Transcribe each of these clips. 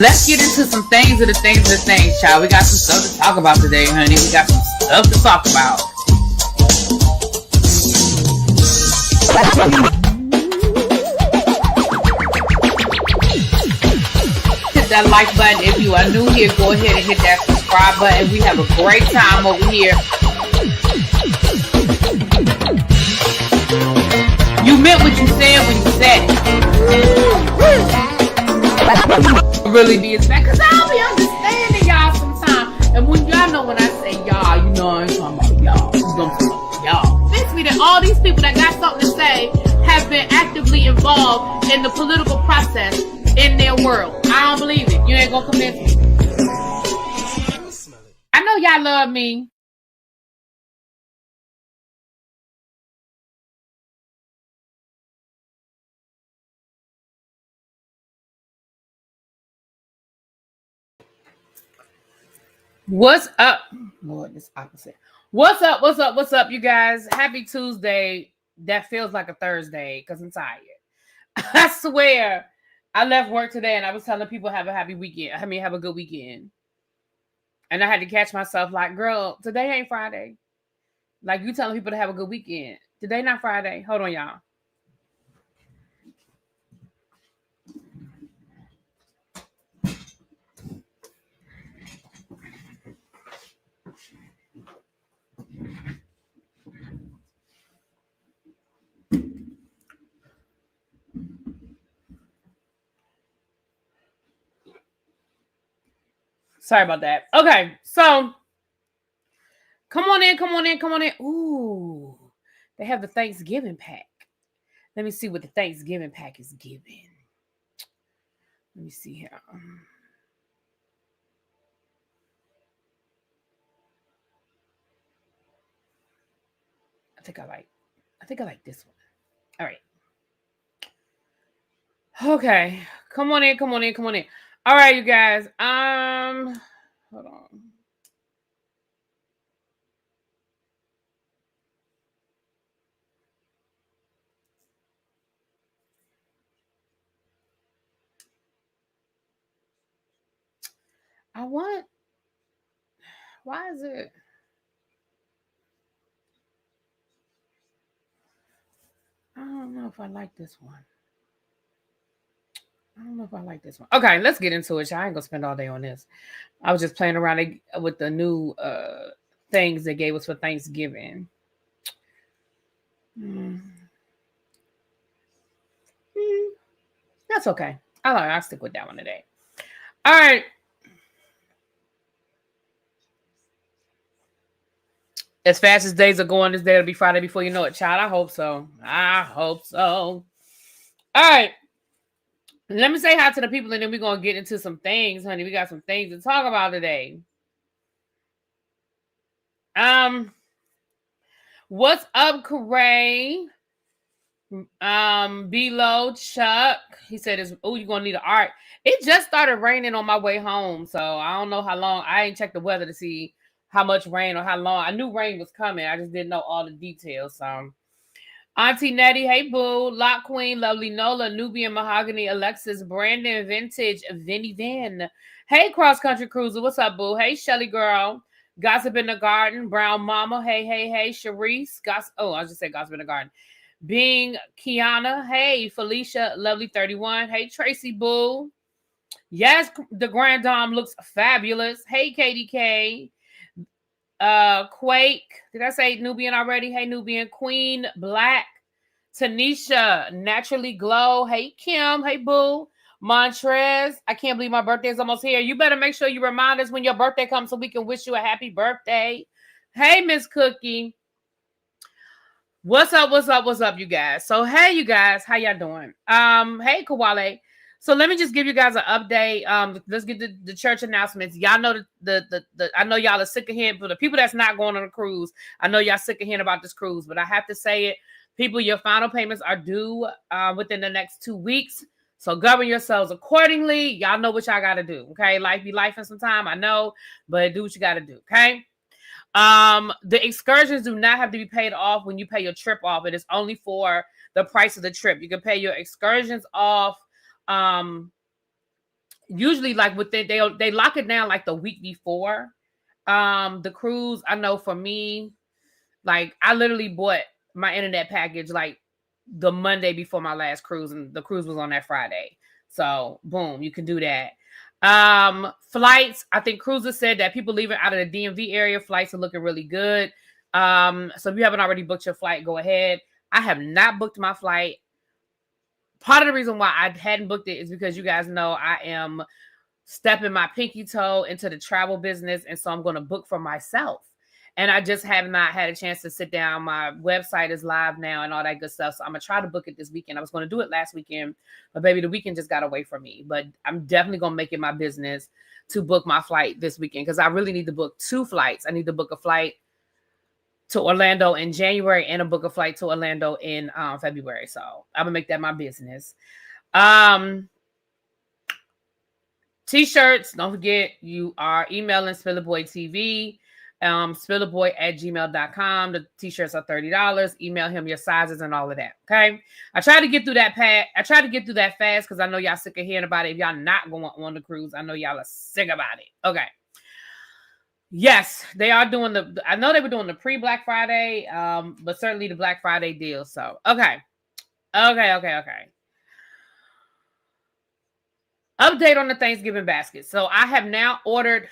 Let's get into some things of the things, child. We got some stuff to talk about today, honey. We got some stuff to talk about. Hit that like button. If you are new here, go ahead and hit that subscribe button. We have a great time over here. You meant what you said when you said it. Really did that, because I'll be understanding y'all sometimes. And when y'all know when I say y'all, you know I ain't talking about y'all. You don't talk about y'all. Basically, that all these people that got something to say have been actively involved in the political process in their world. I don't believe it. You ain't gonna convince me. I know y'all love me. What's up? Lord, it's opposite. What's up, you guys? Happy Tuesday. That feels like a Thursday because I'm tired. I swear, I left work today and I was telling people have a happy weekend. Have a good weekend. And I had to catch myself like, girl, today ain't Friday. Like, you telling people to have a good weekend. Today not Friday. Hold on, y'all. Sorry about that. Okay, so come on in. Ooh, they have the Thanksgiving pack. Let me see what the Thanksgiving pack is giving. Let me see here. I think I like this one. All right. Okay. Come on in. All right, you guys. Hold on. Why is it? I don't know if I like this one. Okay, let's get into it. I ain't gonna spend all day on this. I was just playing around with the new things they gave us for Thanksgiving. That's okay. I'll stick with that one today. All right. As fast as days are going, this day will be Friday before you know it, child. I hope so. All right. Let me say hi to the people, and then we're going to get into some things, honey. We got some things to talk about today. What's up, Corey? Below Chuck. He said, you're going to need an art. It just started raining on my way home, so I don't know how long. I ain't checked the weather to see how much rain or how long. I knew rain was coming. I just didn't know all the details, so... Auntie Nettie, hey boo, Lock Queen, Lovely Nola, Nubian Mahogany, Alexis, Brandon, Vintage, Vinny Van. Hey Cross Country Cruiser, what's up boo? Hey Shelly Girl, Gossip in the Garden, Brown Mama, hey, Sharice, I just said Gossip in the Garden. Being Kiana, hey Felicia, Lovely 31, hey Tracy boo. Yes, the Grand Dame looks fabulous. Hey KDK. Quake, did I say Nubian already? Hey Nubian, Queen Black, Tanisha, Naturally Glow, hey Kim, hey boo, Montrez, I can't believe my birthday is almost here. You better make sure you remind us when your birthday comes so we can wish you a happy birthday. Hey Miss Cookie, what's up you guys? So hey you guys, how y'all doing? Hey Kawale. So let me just give you guys an update. Let's get the church announcements. Y'all know the I know y'all are sick of hearing, but the people that's not going on a cruise, I know y'all sick of hearing about this cruise, but I have to say it. People, your final payments are due within the next 2 weeks. So govern yourselves accordingly. Y'all know what y'all got to do. Okay. Life be life in some time. I know, but do what you got to do. Okay. The excursions do not have to be paid off when you pay your trip off. It is only for the price of the trip. You can pay your excursions off usually like within they lock it down like the week before. The cruise, I know for me, like I literally bought my internet package like the Monday before my last cruise, and the cruise was on that Friday. So boom, you can do that. Flights, I think cruises said that people leaving out of the DMV area, flights are looking really good. So if you haven't already booked your flight, go ahead. I have not booked my flight. Part of the reason why I hadn't booked it is because you guys know I am stepping my pinky toe into the travel business, and so I'm going to book for myself. And I just have not had a chance to sit down. My website is live now and all that good stuff. So I'm going to try to book it this weekend. I was going to do it last weekend, but baby, the weekend just got away from me. But I'm definitely going to make it my business to book my flight this weekend, because I really need to book 2 flights. I need to book a flight to Orlando in January and a book a flight to Orlando in February. So I'm going to make that my business. T-shirts, don't forget, you are emailing SpillerBoyTV, SpillerBoy@gmail.com. The t-shirts are $30. Email him your sizes and all of that. Okay. I tried to get through that fast because I know y'all sick of hearing about it. If y'all not going on the cruise, I know y'all are sick about it. Okay. Yes, they are doing I know they were doing the pre-Black Friday, but certainly the Black Friday deal. So, okay. Update on the Thanksgiving baskets. So I have now ordered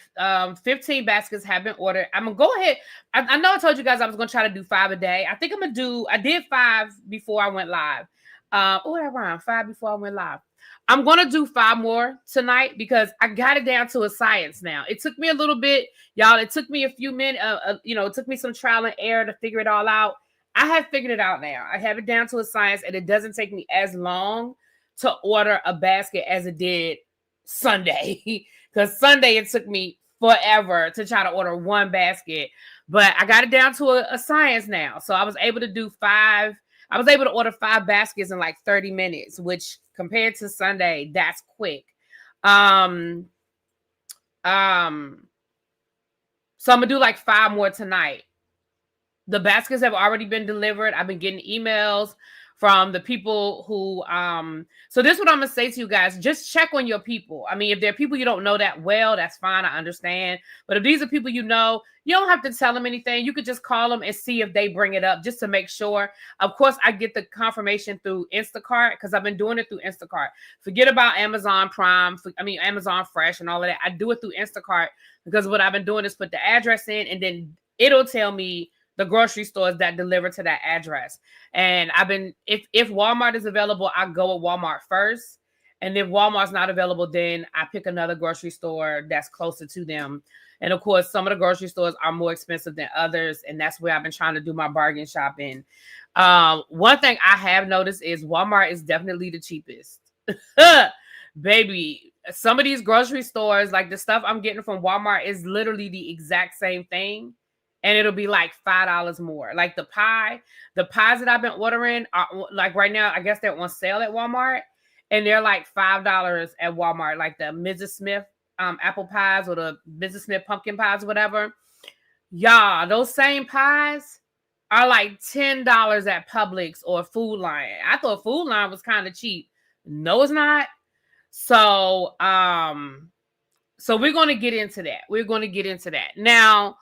15 baskets have been ordered. I'm gonna go ahead. I know I told you guys I was gonna try to do 5 a day. I think I did 5 before I went live. That rhymed. 5 before I went live. I'm gonna do 5 more tonight because I got it down to a science now. It took me a little bit, y'all. It took me a few minutes. It took me some trial and error to figure it all out. I have figured it out now. I have it down to a science, and it doesn't take me as long to order a basket as it did Sunday. Because Sunday it took me forever to try to order 1 basket, but I got it down to a science now. So I was able to do 5. I was able to order 5 baskets in like 30 minutes, which compared to Sunday, that's quick. So I'm gonna do like 5 more tonight. The baskets have already been delivered. I've been getting emails from the people who, so this is what I'm gonna say to you guys. Just check on your people. I mean, if there are people you don't know that well, that's fine, I understand. But if these are people you know, you don't have to tell them anything. You could just call them and see if they bring it up just to make sure. Of course, I get the confirmation through Instacart because I've been doing it through Instacart. Forget about Amazon Prime, Amazon Fresh and all of that. I do it through Instacart because what I've been doing is put the address in, and then it'll tell me the grocery stores that deliver to that address. And if Walmart is available, I go with Walmart first. And if Walmart's not available, then I pick another grocery store that's closer to them. And of course, some of the grocery stores are more expensive than others. And that's where I've been trying to do my bargain shopping. One thing I have noticed is Walmart is definitely the cheapest. Baby, some of these grocery stores, like the stuff I'm getting from Walmart is literally the exact same thing. And it'll be like $5 more. Like the pies that I've been ordering are like right now, I guess they're on sale at Walmart, and they're like $5 at Walmart, like the Mrs. Smith apple pies or the Mrs. Smith pumpkin pies, whatever. Y'all, those same pies are like $10 at Publix or Food Lion. I thought Food Lion was kind of cheap. No, it's not. So we're going to get into that. Now,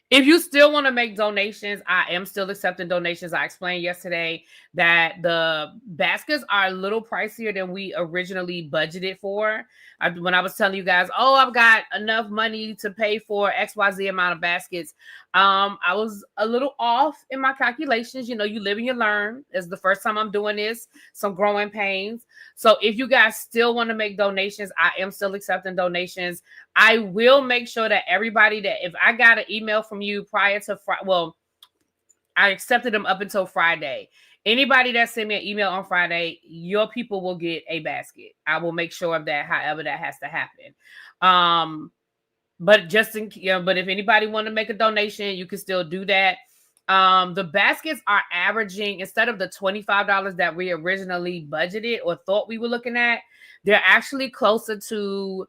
if you still want to make donations, I am still accepting donations. I explained yesterday that the baskets are a little pricier than we originally budgeted for. When I was telling you guys, I've got enough money to pay for XYZ amount of baskets, I was a little off in my calculations. You live and you learn. It's the first time I'm doing this, some growing pains. So if you guys still want to make donations, I am still accepting donations. I will make sure that everybody that if I got an email from you prior to Friday, I accepted them up until Friday. Anybody that sent me an email on Friday, your people will get a basket. I will make sure of that, however that has to happen. But but if anybody want to make a donation, you can still do that. The baskets are averaging, instead of the $25 that we originally budgeted or thought we were looking at, they're actually closer to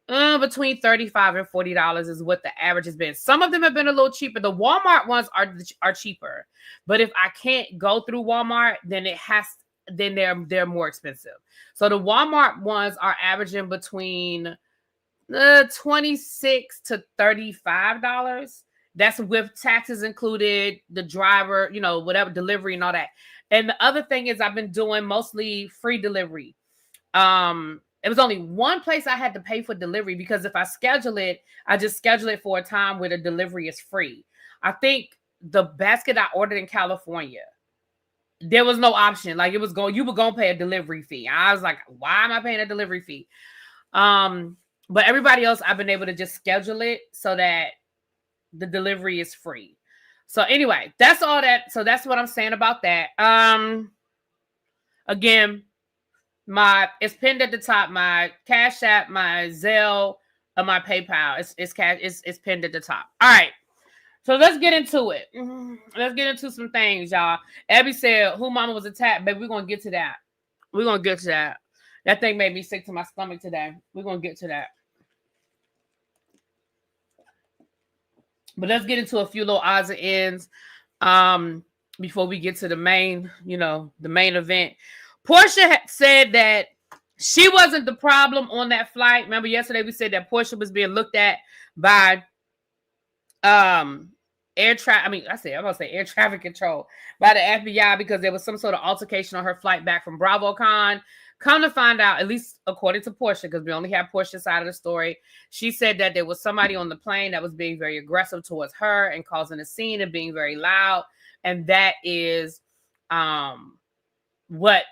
between $35 and $40 is what the average has been. Some of them have been a little cheaper. The Walmart ones are cheaper. But if I can't go through Walmart, then then they're more expensive. So the Walmart ones are averaging between $26 to $35. That's with taxes included, the driver, whatever, delivery and all that. And the other thing is I've been doing mostly free delivery. It was only one place I had to pay for delivery because if I schedule it, I just schedule it for a time where the delivery is free. I think the basket I ordered in California, there was no option. Like you were going to pay a delivery fee. I was like, why am I paying a delivery fee? But everybody else, I've been able to just schedule it so that the delivery is free. So anyway, that's all that. So that's what I'm saying about that. Again, it's pinned at the top. My Cash App, my Zelle, my PayPal. It's pinned at the top. All right. So let's get into it. Let's get into some things, y'all. Abby said, "Who mama was attacked?" Baby, we're gonna get to that. We're gonna get to that. That thing made me sick to my stomach today. We're gonna get to that. But let's get into a few little odds and ends before we get to the main, the main event. Porsha said that she wasn't the problem on that flight. Remember yesterday we said that Porsha was being looked at by air traffic control by the FBI because there was some sort of altercation on her flight back from BravoCon. Come to find out, at least according to Porsha, because we only have Porsha's side of the story, she said that there was somebody on the plane that was being very aggressive towards her and causing a scene and being very loud. And that is what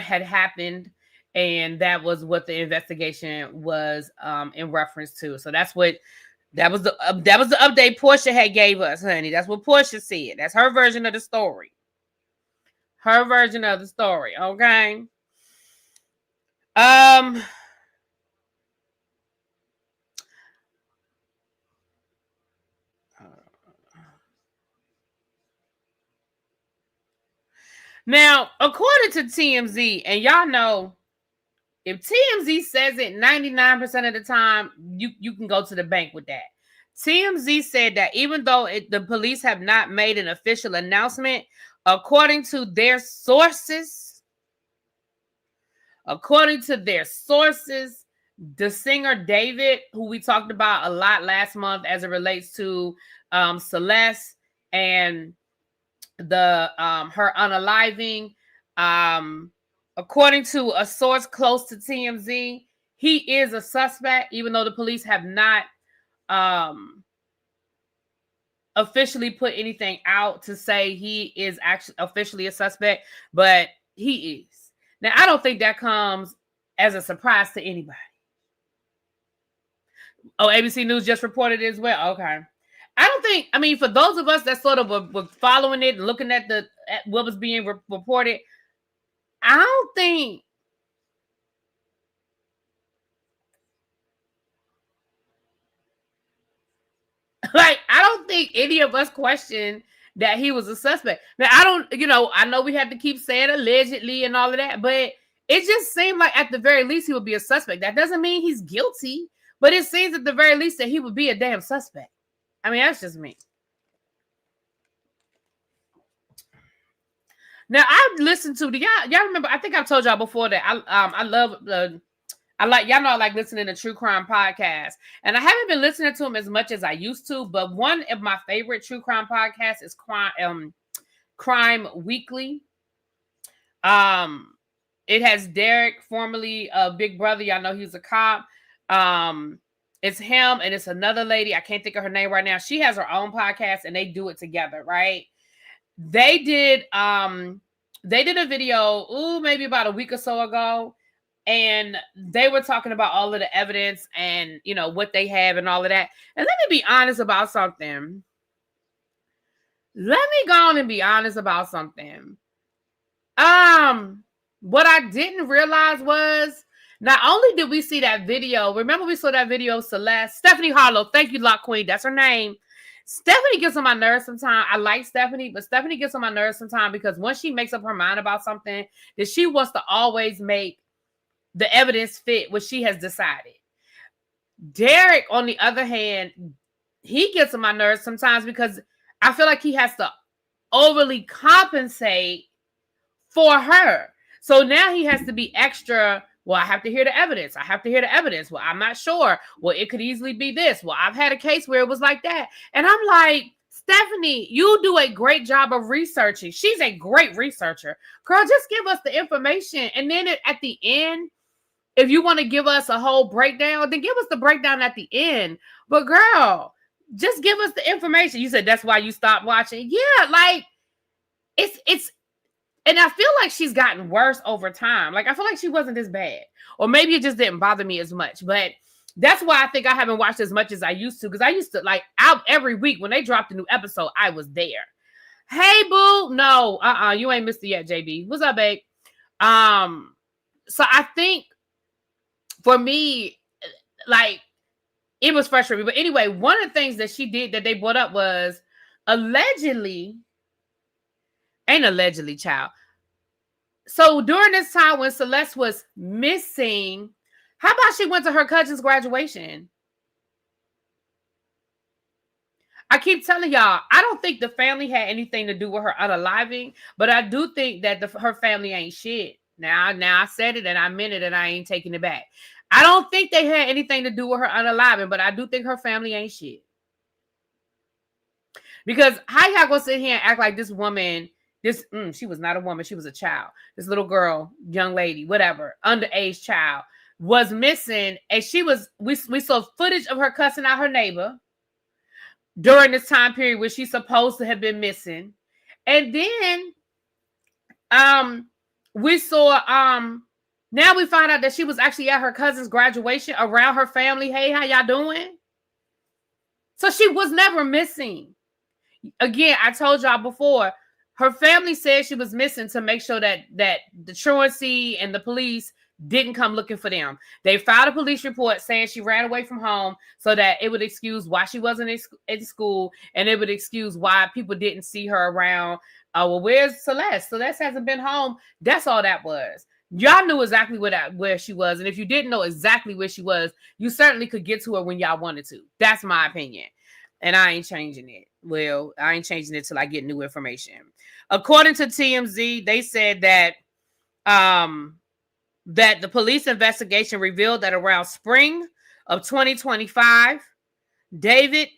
had happened. And that was what the investigation was in reference to. So that was the update Porsha had gave us, honey. That's what Porsha said. That's her version of the story. Her version of the story, okay? Now, according to TMZ, and y'all know, if TMZ says it 99% of the time, you can go to the bank with that. TMZ said that even though the police have not made an official announcement, according to their sources, the singer David, who we talked about a lot last month as it relates to Celeste and the her unaliving, according to a source close to TMZ, he is a suspect, even though the police have not officially put anything out to say he is actually officially a suspect, but he is. Now, I don't think that comes as a surprise to anybody. Oh, ABC News just reported it as well. Okay. For those of us that sort of were following it and looking at what was being reported, I don't think any of us questioned that he was a suspect. Now, I know we had to keep saying allegedly and all of that, but it just seemed like at the very least he would be a suspect. That doesn't mean he's guilty, but it seems at the very least that he would be a damn suspect. I mean, that's just me. Now, I've listened to y'all remember, I think I've told y'all before that I like listening to true crime podcasts, and I haven't been listening to them as much as I used to, but one of my favorite true crime podcasts is Crime Weekly. It has Derek, formerly Big Brother. Y'all know he's a cop. It's him and it's another lady. I can't think of her name right now. She has her own podcast and they do it together, right? They did a video, maybe about a week or so ago, and they were talking about all of the evidence and what they have and all of that. And let me be honest about something. What I didn't realize was, not only did we see that video, remember we saw that video of Celeste, Stephanie Harlow, thank you, Lock Queen, that's her name. Stephanie gets on my nerves sometimes. I like Stephanie, but Stephanie gets on my nerves sometimes because once she makes up her mind about something, that she wants to always make the evidence fit what she has decided. Derek, on the other hand, he gets on my nerves sometimes because I feel like he has to overly compensate for her. So now he has to be extra. Well, I have to hear the evidence. I have to hear the evidence. Well, I'm not sure. Well, it could easily be this. Well, I've had a case where it was like that. And I'm like, Stephanie, you do a great job of researching. She's a great researcher. Girl, just give us the information. And then at the end, if you want to give us a whole breakdown, then give us the breakdown at the end. But girl, just give us the information. You said that's why you stopped watching. Yeah, like it's and I feel like she's gotten worse over time. Like I feel like she wasn't this bad. Or maybe it just didn't bother me as much. But that's why I think I haven't watched as much as I used to. Because I used to like out every week when they dropped a new episode, I was there. Hey boo. No, you ain't missed it yet, JB. What's up, babe? So I think for me, like it was frustrating. But anyway, one of the things that she did that they brought up was allegedly, child. So during this time when Celeste was missing, how about she went to her cousin's graduation? I keep telling y'all, I don't think the family had anything to do with her unaliving, but I do think that her family ain't shit. Now I said it and I meant it and I ain't taking it back. I don't think they had anything to do with her unaliving, but I do think her family ain't shit. Because how y'all gonna sit here and act like this woman, she was not a woman, she was a child. This little girl, young lady, whatever, underage child, was missing, and we saw footage of her cussing out her neighbor during this time period where she's supposed to have been missing. And then we saw now we find out that she was actually at her cousin's graduation around her family. Hey, how y'all doing? So she was never missing. Again, I told y'all before, her family said she was missing to make sure that the truancy and the police didn't come looking for them. They filed a police report saying she ran away from home so that it would excuse why she wasn't in school, and it would excuse why people didn't see her around. Well, where's Celeste? Celeste hasn't been home. That's all that was. Y'all knew exactly where she was, and if you didn't know exactly where she was, you certainly could get to her when y'all wanted to. That's my opinion. And I ain't changing it. Well, I ain't changing it till I get new information. According to TMZ, they said that that the police investigation revealed that around spring of 2025, David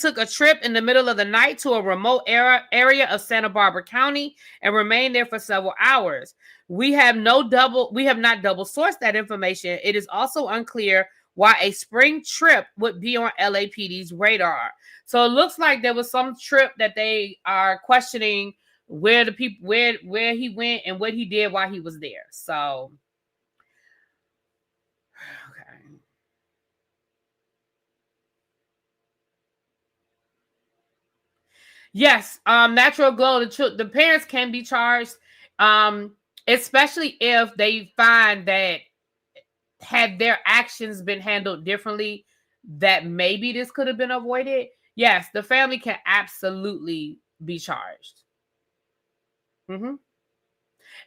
took a trip in the middle of the night to a remote area of Santa Barbara County and remained there for several hours. We have not double sourced that information. It is also unclear why a spring trip would be on LAPD's radar. So it looks like there was some trip that they are questioning where he went and what he did while he was there. So, okay. Yes, natural glow. The parents can be charged, especially if they find that had their actions been handled differently, that maybe this could have been avoided. Yes, the family can absolutely be charged. Mm-hmm.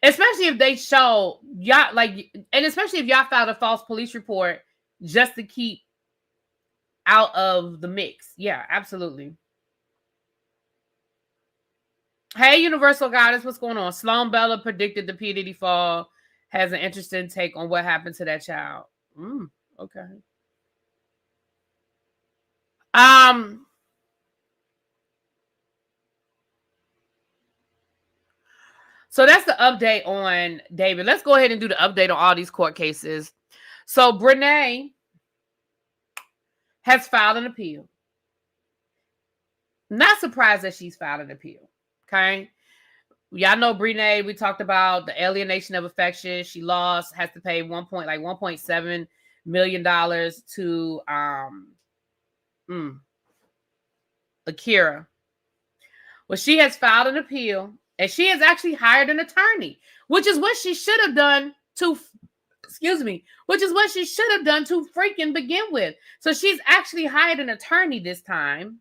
Especially if they show y'all, and especially if y'all filed a false police report just to keep out of the mix. Yeah, absolutely. Hey, Universal Goddess, what's going on? Sloan Bella predicted the P. Diddy fall. Has an interesting take on what happened to that child. Okay. So that's the update on David. Let's go ahead and do the update on all these court cases. So Brene has filed an appeal. Not surprised that she's filed an appeal. Okay. Y'all know Brene, we talked about the alienation of affection. She lost, has to pay $1.7 million to Akira. Well, she has filed an appeal, and she has actually hired an attorney, which is what she should have done to freaking begin with. So she's actually hired an attorney this time.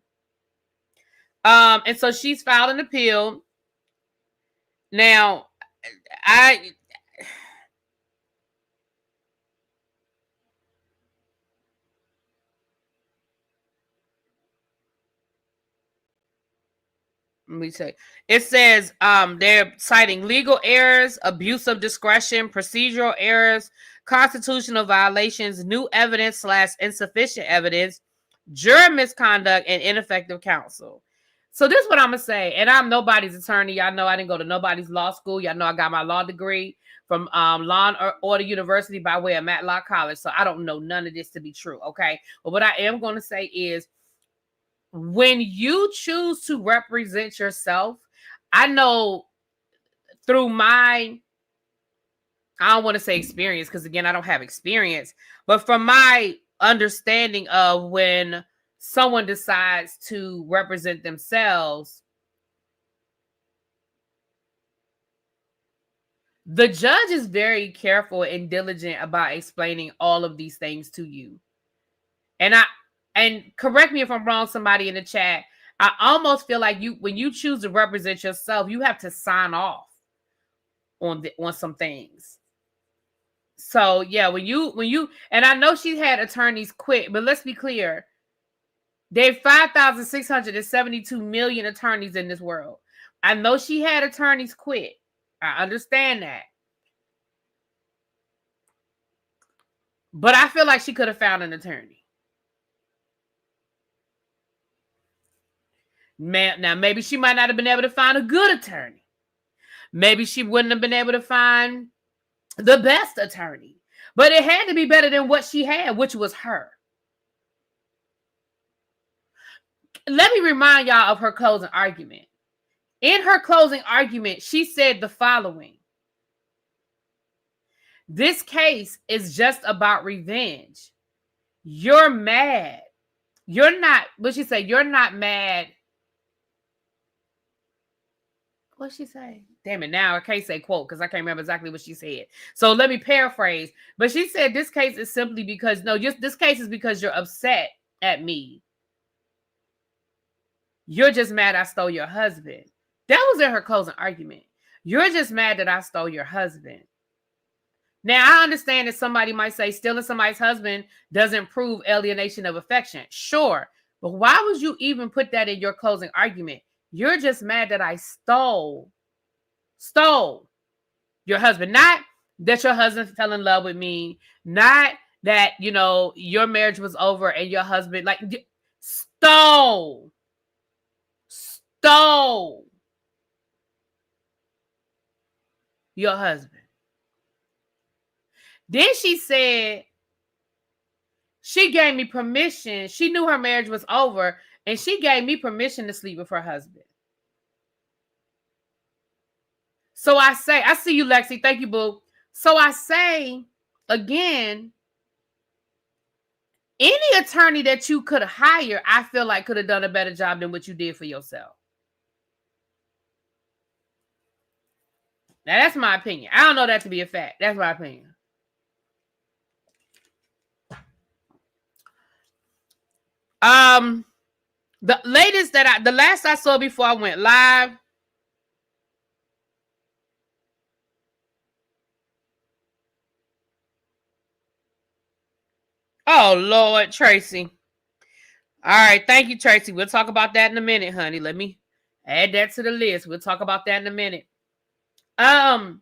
And so she's filed an appeal. Now, Let me say. It says they're citing legal errors, abuse of discretion, procedural errors, constitutional violations, new evidence / insufficient evidence, juror misconduct, and ineffective counsel. So this is what I'm gonna say, and I'm nobody's attorney. Y'all know I didn't go to nobody's law school. Y'all know I got my law degree from Law and Order University by way of Matlock College. So I don't know none of this to be true. Okay, but what I am going to say is, when you choose to represent yourself, I know through my, I don't want to say experience, because again, I don't have experience, but from my understanding of when someone decides to represent themselves, the judge is very careful and diligent about explaining all of these things to you. And correct me if I'm wrong, somebody in the chat, I almost feel like when you choose to represent yourself, you have to sign off on some things. So yeah, when you and I know she had attorneys quit, but let's be clear. There are 5,672 million attorneys in this world. I know she had attorneys quit. I understand that. But I feel like she could have found an attorney. Now, maybe she might not have been able to find a good attorney. Maybe she wouldn't have been able to find the best attorney. But it had to be better than what she had, which was her. Let me remind y'all of her closing argument. In her closing argument, she said the following. This case is just about revenge. You're mad. You're not, what'd she say? You're not mad. What'd she say? Damn it, now I can't say quote because I can't remember exactly what she said. So let me paraphrase. But she said this case is simply because, this case is because you're upset at me. You're just mad I stole your husband. That was in her closing argument. You're just mad that I stole your husband. Now, I understand that somebody might say stealing somebody's husband doesn't prove alienation of affection. Sure. But why would you even put that in your closing argument? You're just mad that I stole your husband. Not that your husband fell in love with me. Not that, your marriage was over and your husband, stole your husband. Then she said she gave me permission. She knew her marriage was over, and she gave me permission to sleep with her husband. So I say, I see you, Lexi. Thank you, boo. So I say, again, any attorney that you could hire, I feel like could have done a better job than what you did for yourself. Now, that's my opinion. I don't know that to be a fact. That's my opinion. The last I saw before I went live, oh Lord, Tracy. All right, thank you, Tracy. We'll talk about that in a minute, honey. Let me add that to the list. We'll talk about that in a minute. Armand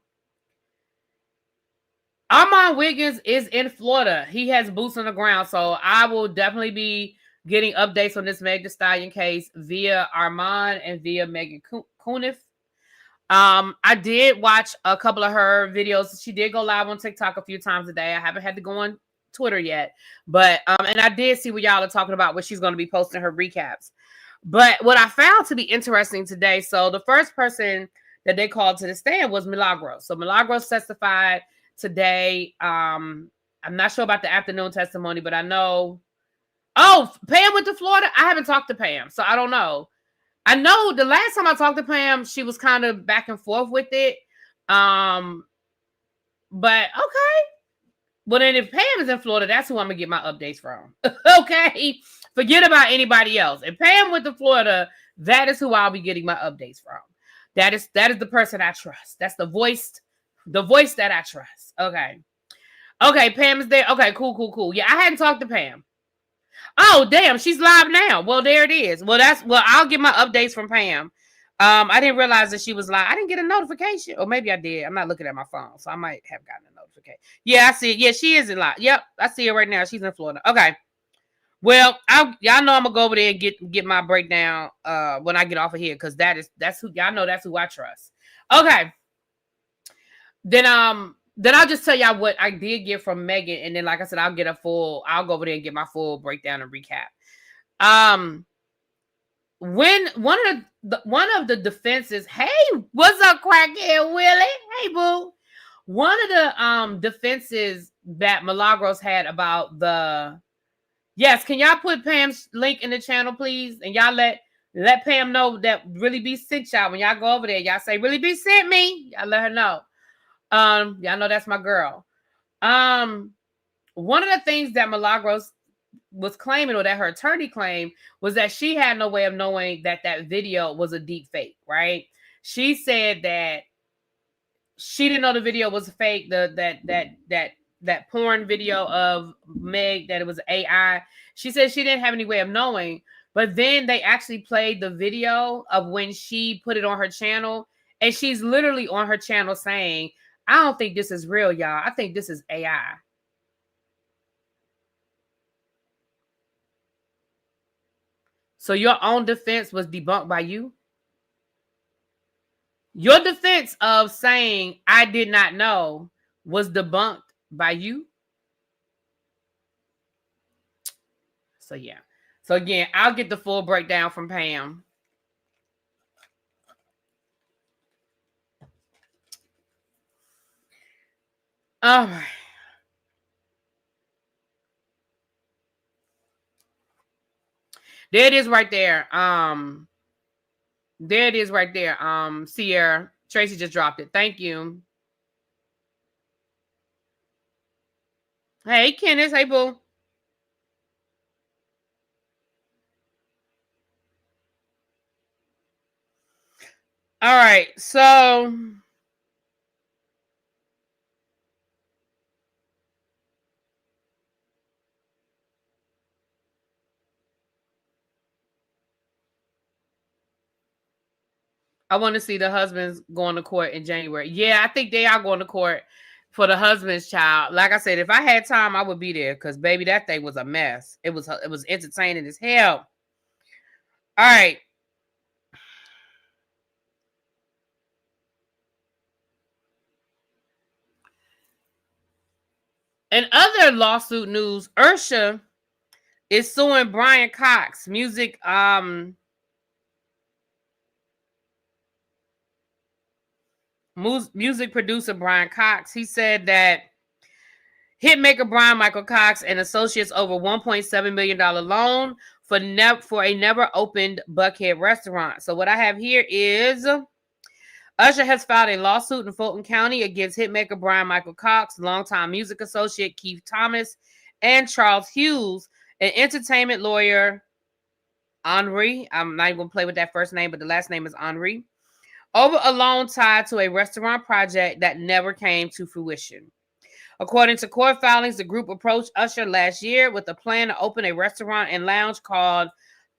Wiggins is in Florida. He has boots on the ground, so I will definitely be getting updates on this Meg Thee Stallion case via Armand and via Megan Kuniff. I did watch a couple of her videos. She did go live on TikTok a few times a day. I haven't had to go on Twitter yet, but and I did see what y'all are talking about, what she's going to be posting her recaps. But what I found to be interesting today, so the first person that they called to the stand was Milagros. So Milagros testified today. I'm not sure about the afternoon testimony, but I know. Oh, Pam went to Florida? I haven't talked to Pam, so I don't know. I know the last time I talked to Pam, she was kind of back and forth with it. But okay. Well, then if Pam is in Florida, that's who I'm going to get my updates from. Okay? Forget about anybody else. If Pam went to Florida, that is who I'll be getting my updates from. That is the person I trust. That's the voice that I trust. Okay. Okay, Pam is there. Okay, cool. Yeah, I hadn't talked to Pam. Oh, damn, she's live now. Well, there it is. Well, I'll get my updates from Pam. I didn't realize that she was live. I didn't get a notification, or maybe I did. I'm not looking at my phone, so I might have gotten a notification. Yeah, I see it. Yeah, she is in live. Yep, I see her right now. She's in Florida. Okay. Well, y'all know I'm gonna go over there and get my breakdown when I get off of here, because that's who y'all know, that's who I trust. Okay. Then I'll just tell y'all what I did get from Megan, and then like I said, I'll go over there and get my full breakdown and recap. When one of the defenses, hey, what's up, crackhead Willie? Hey, boo. One of the defenses that Milagros had about the, yes, can y'all put Pam's link in the channel, please? And y'all let Pam know that Really Be sent y'all. When y'all go over there, y'all say Really Be sent me. Y'all let her know. Y'all know that's my girl. One of the things that Milagros was claiming, or that her attorney claimed, was that she had no way of knowing that video was a deep fake, right? She said that she didn't know the video was fake, that porn video of Meg, that it was AI. She said she didn't have any way of knowing, but then they actually played the video of when she put it on her channel, and she's literally on her channel saying, I don't think this is real, y'all. I think this is AI. So your own defense was debunked by you? Your defense of saying I did not know was debunked by you? So yeah. So again, I'll get the full breakdown from Pam. All right. There it is right there. There it is right there. Sierra. Tracy just dropped it. Thank you. Hey, Kenneth. Hey, boo. All right. So I want to see the husbands going to court in January. Yeah, I think they are going to court for the husband's child. Like I said, if I had time, I would be there, because baby, that thing was a mess. It was entertaining as hell. All right. In other lawsuit news, Ursha is suing Brian Cox, music producer Brian Cox. He said that hitmaker Brian Michael Cox and associates over $1.7 million loan for a never opened Buckhead restaurant. So what I have here is Usher has filed a lawsuit in Fulton County against hitmaker Brian Michael Cox, longtime music associate Keith Thomas, and Charles Hughes, an entertainment lawyer, Henri. I'm not even going to play with that first name, but the last name is Henri, over a loan tied to a restaurant project that never came to fruition. According to court filings, the group approached Usher last year with a plan to open a restaurant and lounge called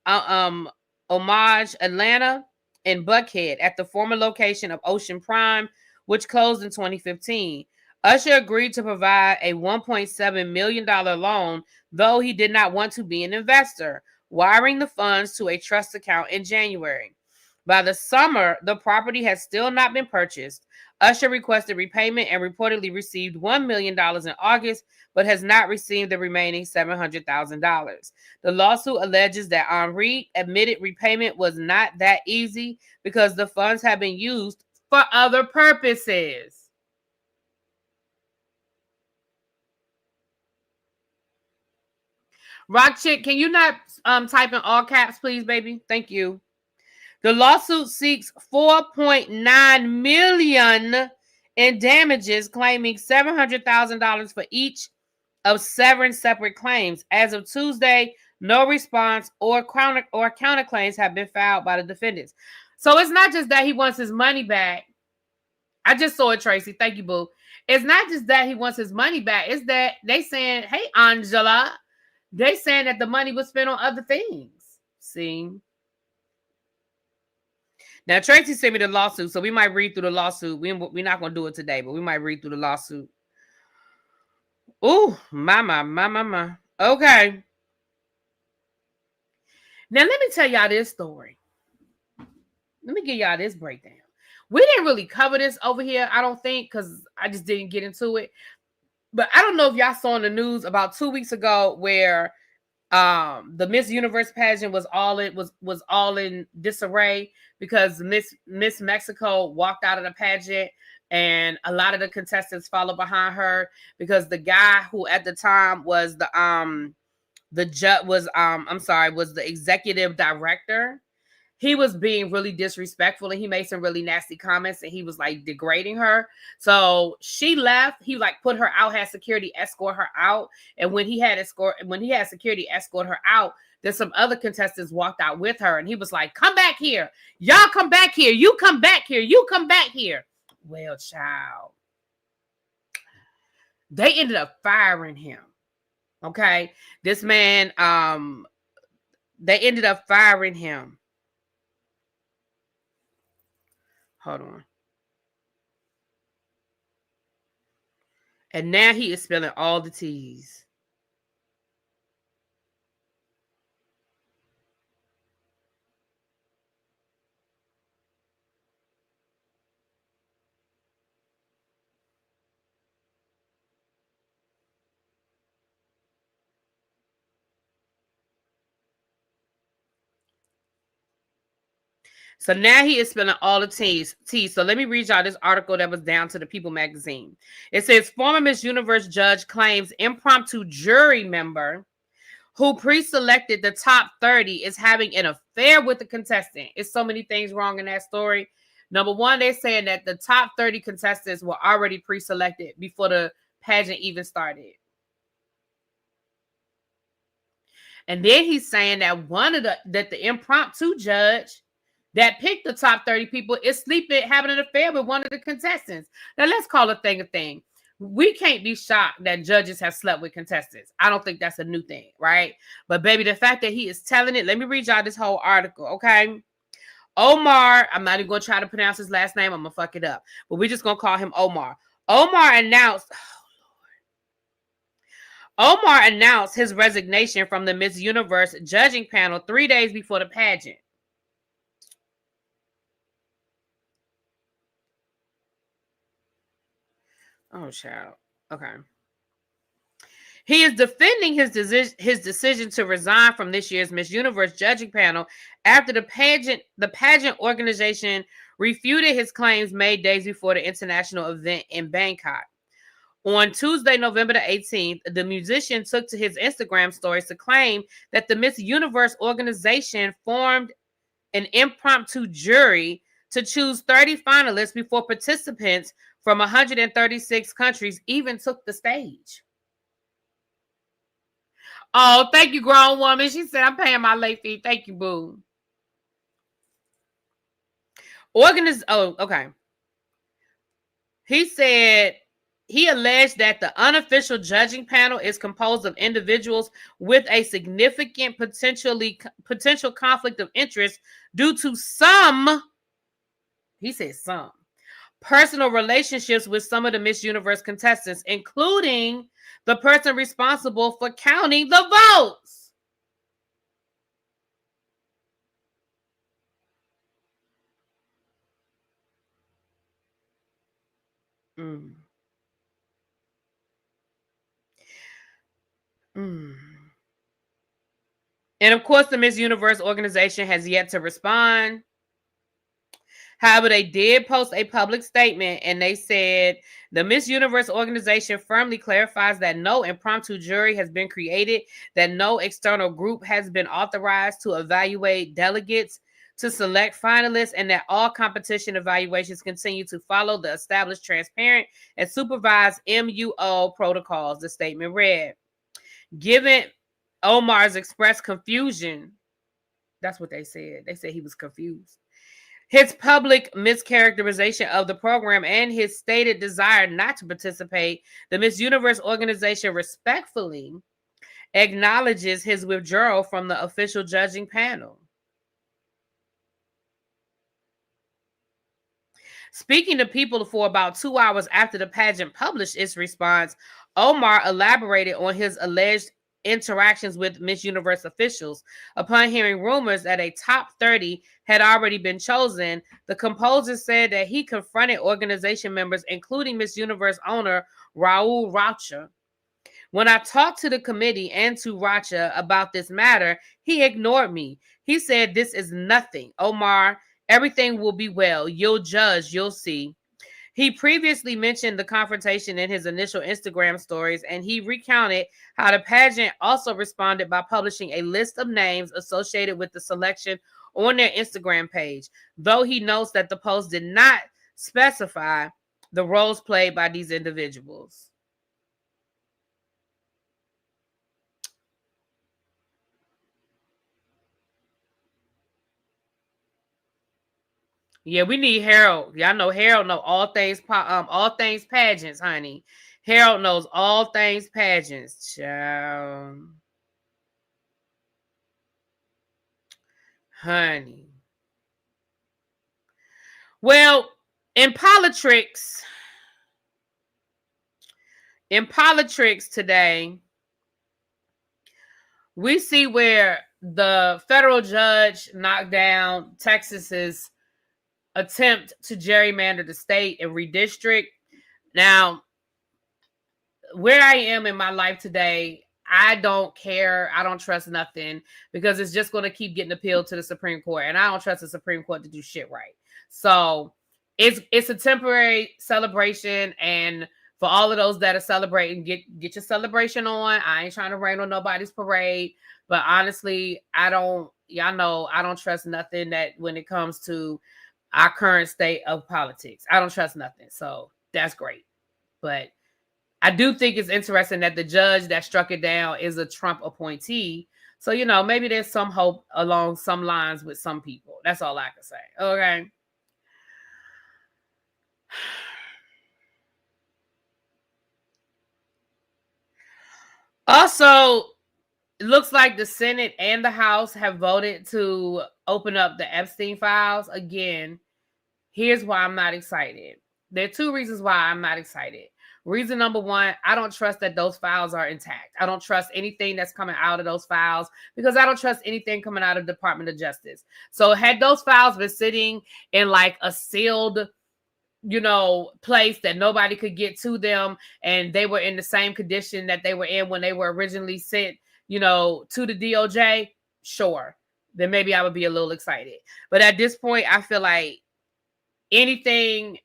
Homage Atlanta in Buckhead at the former location of Ocean Prime, which closed in 2015. Usher agreed to provide a $1.7 million loan, though he did not want to be an investor, wiring the funds to a trust account in January. By the summer, the property has still not been purchased. Usher requested repayment and reportedly received $1 million in August, but has not received the remaining $700,000. The lawsuit alleges that Henri admitted repayment was not that easy because the funds have been used for other purposes. Rock Chick, can you not type in all caps, please, baby? Thank you. The lawsuit seeks $4.9 million in damages, claiming $700,000 for each of 7 separate claims. As of Tuesday, no response or counterclaims have been filed by the defendants. So it's not just that he wants his money back. I just saw it, Tracy. Thank you, boo. It's not just that he wants his money back. It's that they saying, hey, Angela, they saying that the money was spent on other things. See? Now, Tracy sent me the lawsuit, so we might read through the lawsuit. We're not going to do it today, but we might read through the lawsuit. Ooh, my. Okay. Now, let me tell y'all this story. Let me give y'all this breakdown. We didn't really cover this over here, I don't think, because I just didn't get into it. But I don't know if y'all saw in the news about 2 weeks ago where the Miss Universe pageant was all in disarray because Miss Mexico walked out of the pageant and a lot of the contestants followed behind her because the guy who at the time was the executive director. He was being really disrespectful and he made some really nasty comments and he was like degrading her. So she left. He like put her out, had security escort her out. And when he had security escort her out, then some other contestants walked out with her and he was like, come back here. Y'all come back here. You come back here. You come back here. Well, child. They ended up firing him. Okay. This man, they ended up firing him. Hold on. And now he is spilling all the teas. So now he is spilling all the teas. So let me read y'all this article that was down to the People magazine. It says former Miss Universe judge claims impromptu jury member who pre-selected the top 30 is having an affair with the contestant. It's so many things wrong in that story. Number one, they're saying that the top 30 contestants were already pre-selected before the pageant even started. And then he's saying that the impromptu judge that picked the top 30 people is having an affair with one of the contestants. Now, let's call a thing a thing. We can't be shocked that judges have slept with contestants. I don't think that's a new thing, right? But, baby, the fact that he is telling it, let me read y'all this whole article, okay? Omar, I'm not even going to try to pronounce his last name. I'm going to fuck it up. But we're just going to call him Omar. Omar announced his resignation from the Miss Universe judging panel 3 days before the pageant. Oh, child. Okay. He is defending his decision to resign from this year's Miss Universe judging panel after the pageant organization refuted his claims made days before the international event in Bangkok. On Tuesday, November the 18th, the musician took to his Instagram stories to claim that the Miss Universe organization formed an impromptu jury to choose 30 finalists before participants from 136 countries even took the stage. Oh, thank you, grown woman. She said, I'm paying my late fee. Thank you, boo. Okay. He said he alleged that the unofficial judging panel is composed of individuals with a significant potential conflict of interest due to some personal relationships with some of the Miss Universe contestants, including the person responsible for counting the votes. And of course, the Miss Universe organization has yet to respond. However, they did post a public statement and they said the Miss Universe organization firmly clarifies that no impromptu jury has been created, that no external group has been authorized to evaluate delegates to select finalists, and that all competition evaluations continue to follow the established, transparent, and supervised MUO protocols, the statement read. Given Omar's expressed confusion, that's what they said. They said he was confused. His public mischaracterization of the program and his stated desire not to participate, the Miss Universe organization respectfully acknowledges his withdrawal from the official judging panel. Speaking to people for about 2 hours after the pageant published its response, Omar elaborated on his alleged interactions with Miss Universe officials. Upon hearing rumors that a top 30 had already been chosen, the composer said that he confronted organization members, including Miss Universe owner RHORI. When I talked to the committee and to Racha about this matter, he ignored me. He said, "This is nothing. Omar, everything will be well. You'll judge, you'll see." He previously mentioned the confrontation in his initial Instagram stories, and he recounted how the pageant also responded by publishing a list of names associated with the selection on their Instagram page, though he notes that the post did not specify the roles played by these individuals. Yeah, we need Harold. Y'all know Harold know all things pageants, honey. Harold knows all things pageants, child. Honey. Well, in politics today, we see where the federal judge knocked down Texas's attempt to gerrymander the state and redistrict. Now, where I am in my life today, I don't care. I don't trust nothing because it's just going to keep getting appealed to the Supreme Court, and I don't trust the Supreme Court to do shit right. So it's a temporary celebration, and for all of those that are celebrating, get your celebration on. I ain't trying to rain on nobody's parade, but honestly, y'all know I don't trust nothing that when it comes to our current state of politics. I don't trust nothing. So that's great. But I do think it's interesting that the judge that struck it down is a Trump appointee. So, maybe there's some hope along some lines with some people. That's all I can say. Okay. Also, it looks like the Senate and the House have voted to open up the Epstein files. Again, here's why I'm not excited. There are two reasons why I'm not excited. Reason number one, I don't trust that those files are intact. I don't trust anything that's coming out of those files because I don't trust anything coming out of the Department of Justice. So had those files been sitting in like a sealed, place that nobody could get to them, and they were in the same condition that they were in when they were originally sent, to the DOJ, sure, then maybe I would be a little excited. But at this point, I feel like anything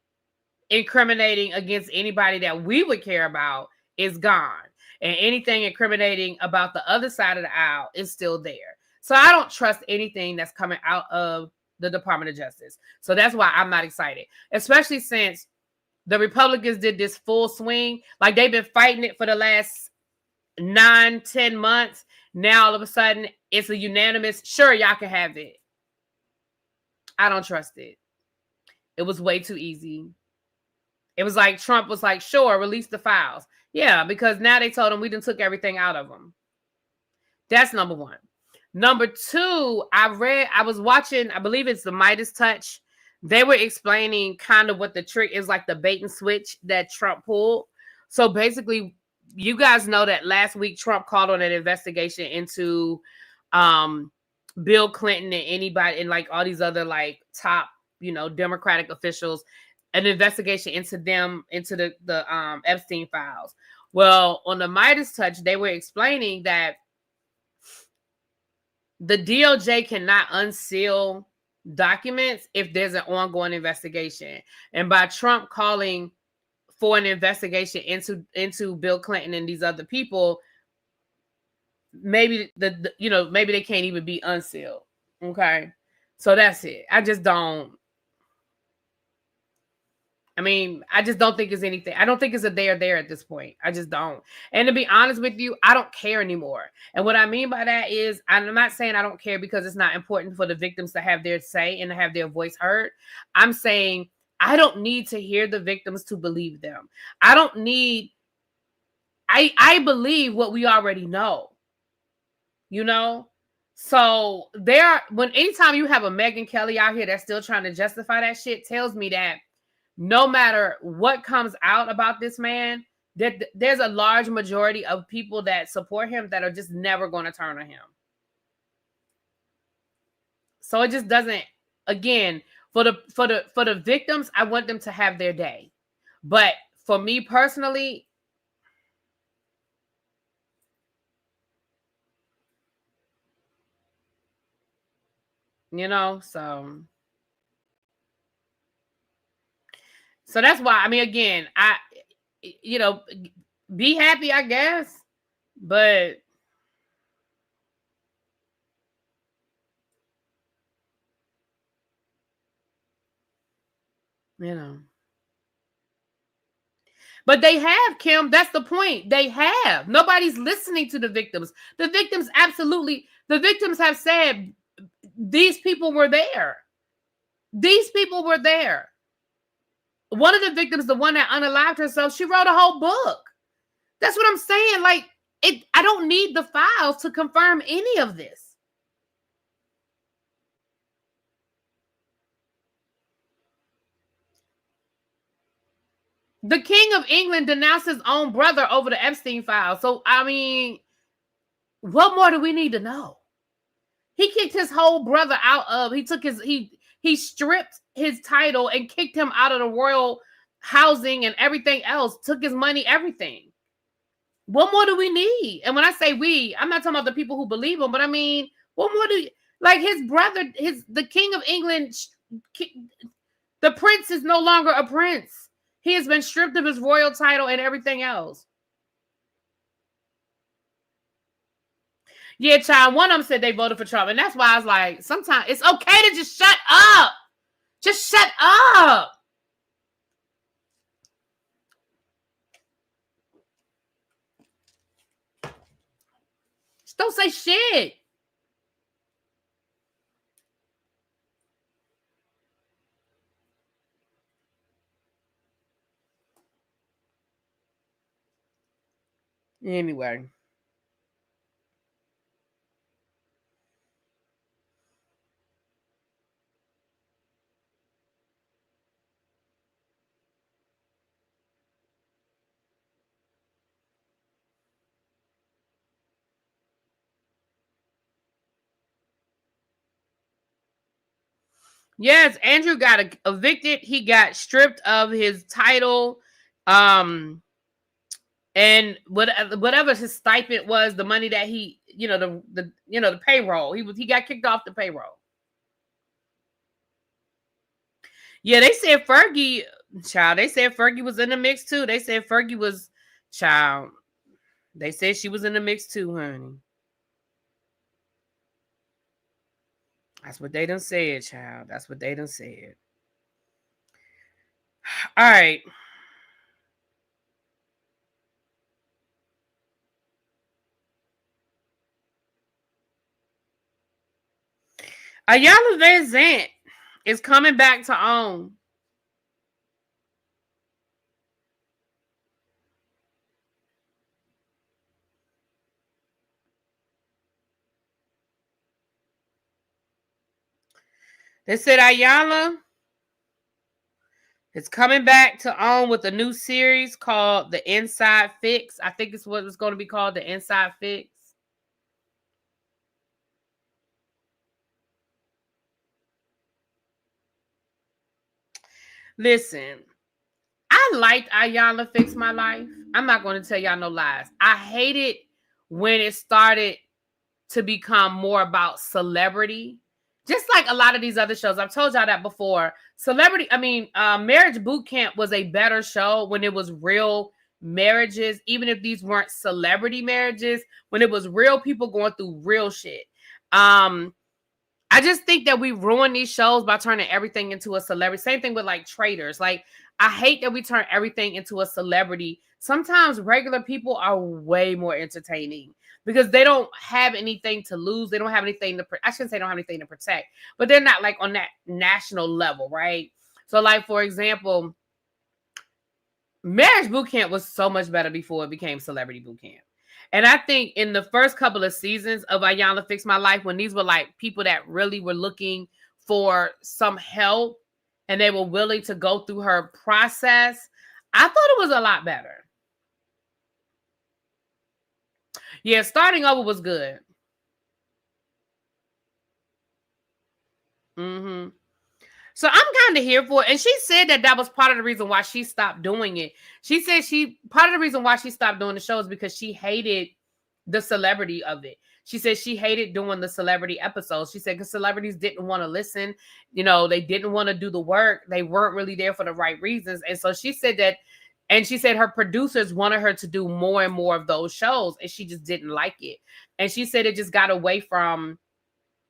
incriminating against anybody that we would care about is gone. And anything incriminating about the other side of the aisle is still there. So I don't trust anything that's coming out of the Department of Justice. So that's why I'm not excited, especially since the Republicans did this full swing. Like they've been fighting it for the last 9-10 months. Now all of a sudden it's a unanimous, sure, y'all can have it. I don't trust it. It was way too easy. It was like Trump was like, sure, release the files. Yeah, because now they told him we done took everything out of them. That's number one. Number two, I was watching, I believe it's the Midas Touch. They were explaining kind of what the trick is, like the bait and switch that Trump pulled. So basically, you guys know that last week Trump called on an investigation into Bill Clinton and anybody and like all these other like top, Democratic officials, an investigation into them, into the Epstein files. Well, on the Midas Touch, they were explaining that the DOJ cannot unseal documents if there's an ongoing investigation. And by Trump calling for an investigation into Bill Clinton and these other people, maybe maybe they can't even be unsealed. Okay. So that's it. I just don't think it's anything. I don't think it's a there at this point. I just don't. And to be honest with you, I don't care anymore. And what I mean by that is, I'm not saying I don't care because it's not important for the victims to have their say and to have their voice heard. I'm saying I don't need to hear the victims to believe them. I believe what we already know. So anytime you have a Megyn Kelly out here that's still trying to justify that shit, tells me that no matter what comes out about this man, there's a large majority of people that support him that are just never going to turn on him. So it just doesn't, again, for the victims, I want them to have their day. But for me personally, you know, so that's why, I mean, again, you know, be happy, I guess, but you know. But they have, Kim. That's the point. They have. Nobody's listening to the victims. The victims have said these people were there. These people were there. One of the victims, the one that unalived herself, she wrote a whole book. That's what I'm saying. Like, I don't need the files to confirm any of this. The King of England denounced his own brother over the Epstein files. So, I mean, what more do we need to know? He kicked his whole brother out of, he stripped his title and kicked him out of the royal housing and everything else, took his money, everything. What more do we need? And when I say we, I'm not talking about the people who believe him, but I mean, what more do you, like his brother, the King of England, the prince is no longer a prince. He has been stripped of his royal title and everything else. Yeah, child, one of them said they voted for Trump. And that's why I was like, sometimes it's okay to just shut up. Just shut up. Just don't say shit. Anyway. Yes, Andrew got evicted. He got stripped of his title. And whatever his stipend was, the money that he, the payroll, he got kicked off the payroll. Yeah, they said Fergie, child. They said Fergie was in the mix too. They said Fergie was, child. They said she was in the mix too, honey. That's what they done said, child. That's what they done said. All right. Iyanla Vanzant is coming back to OWN. They said Iyanla is coming back to OWN with a new series called The Inside Fix. I think it's what it's going to be called, The Inside Fix. Listen, I liked Iyanla Fix My Life. I'm not going to tell y'all no lies. I hated when it started to become more about celebrity. Just like a lot of these other shows. I've told y'all that before. Marriage Boot Camp was a better show when it was real marriages, even if these weren't celebrity marriages, when it was real people going through real shit. I just think that we ruin these shows by turning everything into a celebrity. Same thing with like Traitors. Like, I hate that we turn everything into a celebrity. Sometimes regular people are way more entertaining because they don't have anything to lose. They don't have anything to, I shouldn't say they don't have anything to protect, but they're not like on that national level, right? So like, for example, Marriage Boot Camp was so much better before it became Celebrity Boot Camp. And I think in the first couple of seasons of Iyanla Fix My Life, when these were like people that really were looking for some help, and they were willing to go through her process, I thought it was a lot better. Yeah, starting over was good. Mm-hmm. So I'm kind of here for it. And she said that was part of the reason why she stopped doing it. She said part of the reason why she stopped doing the show is because she hated the celebrity of it. She said she hated doing the celebrity episodes. She said because celebrities didn't want to listen. You know, they didn't want to do the work. They weren't really there for the right reasons. And so she said that, and she said her producers wanted her to do more and more of those shows, and she just didn't like it. And she said it just got away from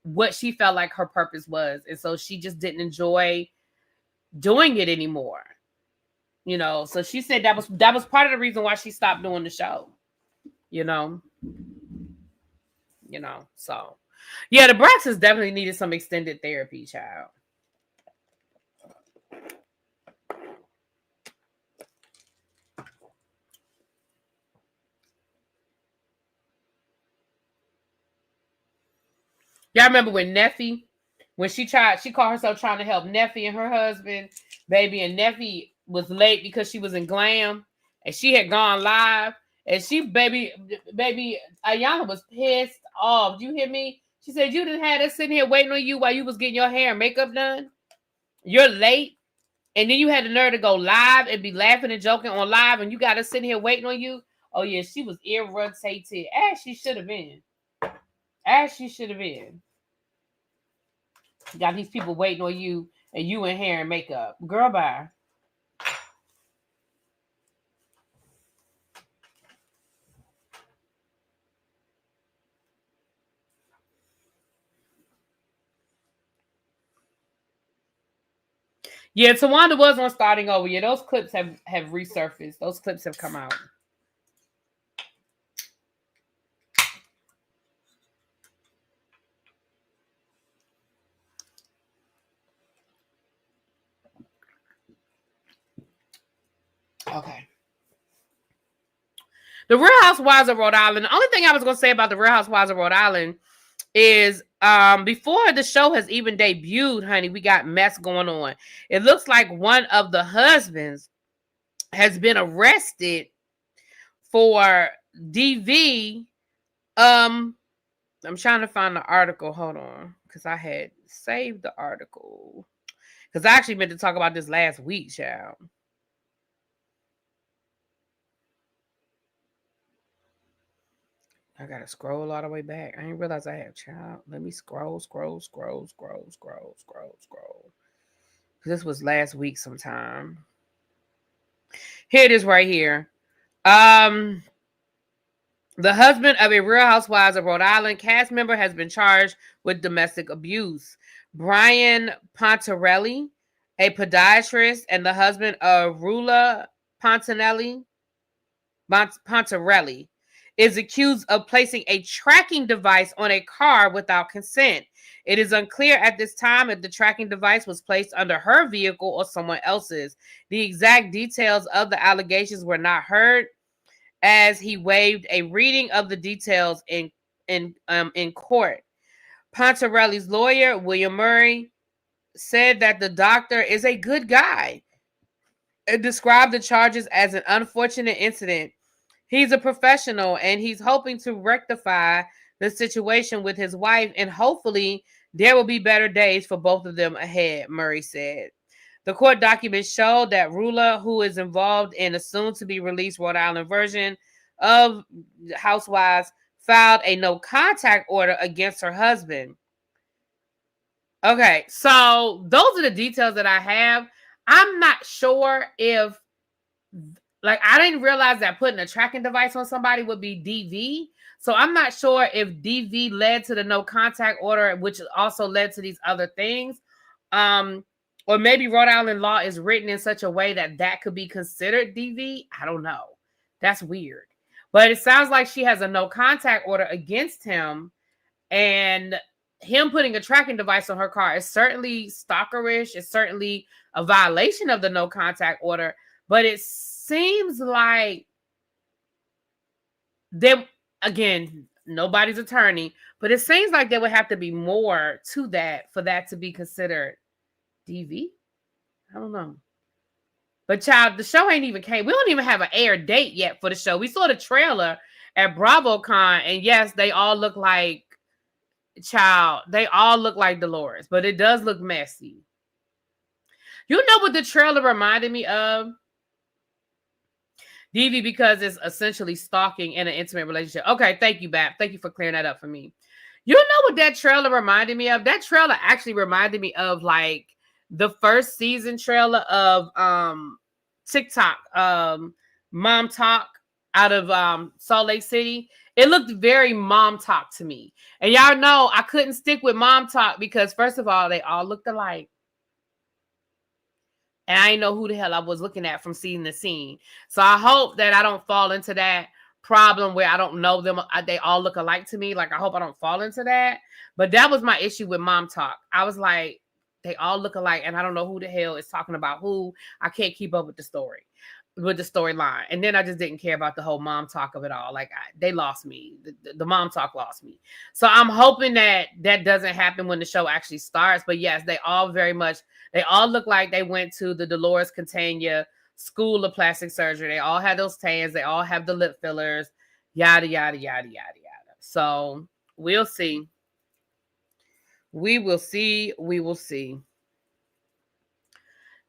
what she felt like her purpose was. And so she just didn't enjoy doing it anymore. You know, so she said that was part of the reason why she stopped doing the show. You know. So yeah, the Braxtons definitely needed some extended therapy, child. Y'all remember when Neffy, when she called herself trying to help Neffy and her husband, baby, and Neffy was late because she was in glam and she had gone live. And she, baby, Ayana was pissed off. Do you hear me? She said, you didn't have us sitting here waiting on you while you was getting your hair and makeup done. You're late. And then you had the nerve to go live and be laughing and joking on live, and you got us sitting here waiting on you. Oh, yeah, she was irritated. As she should have been. Got these people waiting on you, and you in hair and makeup. Girl, bye. Yeah, Tawanda was on Starting Over. Yeah, those clips have resurfaced. Those clips have come out. Okay. The Real Housewives of Rhode Island. The only thing I was going to say about the Real Housewives of Rhode Island is before the show has even debuted, honey, we got mess going on. It looks like one of the husbands has been arrested for DV. I'm trying to find the article. Hold on, because I had saved the article. Because I actually meant to talk about this last week, child. I gotta scroll all the way back. I didn't realize I have child. Let me scroll. This was last week sometime. Here it is right here. The husband of a Real Housewives of Rhode Island cast member has been charged with domestic abuse. Brian Pontarelli, a podiatrist, and the husband of Rula Pontarelli, is accused of placing a tracking device on a car without consent. It is unclear at this time if the tracking device was placed under her vehicle or someone else's. The exact details of the allegations were not heard, as he waived a reading of the details in court. Pontarelli's lawyer, William Murray, said that the doctor is a good guy and described the charges as an unfortunate incident. He's a professional and he's hoping to rectify the situation with his wife, and hopefully there will be better days for both of them ahead, Murray said. The court documents show that Rula, who is involved in a soon-to-be-released Rhode Island version of Housewives, filed a no-contact order against her husband. Okay, so those are the details that I have. I'm not sure if, like, I didn't realize that putting a tracking device on somebody would be DV. So I'm not sure if DV led to the no contact order, which also led to these other things. Or maybe Rhode Island law is written in such a way that could be considered DV. I don't know. That's weird. But it sounds like she has a no contact order against him. And him putting a tracking device on her car is certainly stalkerish. It's certainly a violation of the no contact order. But it seems like there, again, nobody's attorney, but it seems like there would have to be more to that for that to be considered DV. I don't know. But child, the show ain't even came. We don't even have an air date yet for the show. We saw the trailer at BravoCon, and yes, they all look like they all look like Dolores, but it does look messy. You know what the trailer reminded me of? DV, because it's essentially stalking in an intimate relationship. Okay, thank you, Bap. Thank you for clearing that up for me. You know what that trailer reminded me of? That trailer actually reminded me of like the first season trailer of TikTok, Mom Talk out of Salt Lake City. It looked very Mom Talk to me. And y'all know I couldn't stick with Mom Talk because first of all, they all looked alike. And I didn't know who the hell I was looking at from scene to scene. So I hope that I don't fall into that problem where I don't know them. They all look alike to me. Like, I hope I don't fall into that. But that was my issue with Mom Talk. I was like, they all look alike. And I don't know who the hell is talking about who. I can't keep up with the storyline. And then I just didn't care about the whole Mom Talk of it all. Like, they lost me. The Mom Talk lost me. So I'm hoping that doesn't happen when the show actually starts. But yes, they all look like they went to the Dolores Catania School of Plastic Surgery. They all had those tans. They all have the lip fillers. Yada, yada, yada, yada, yada. So we'll see. We will see. We will see.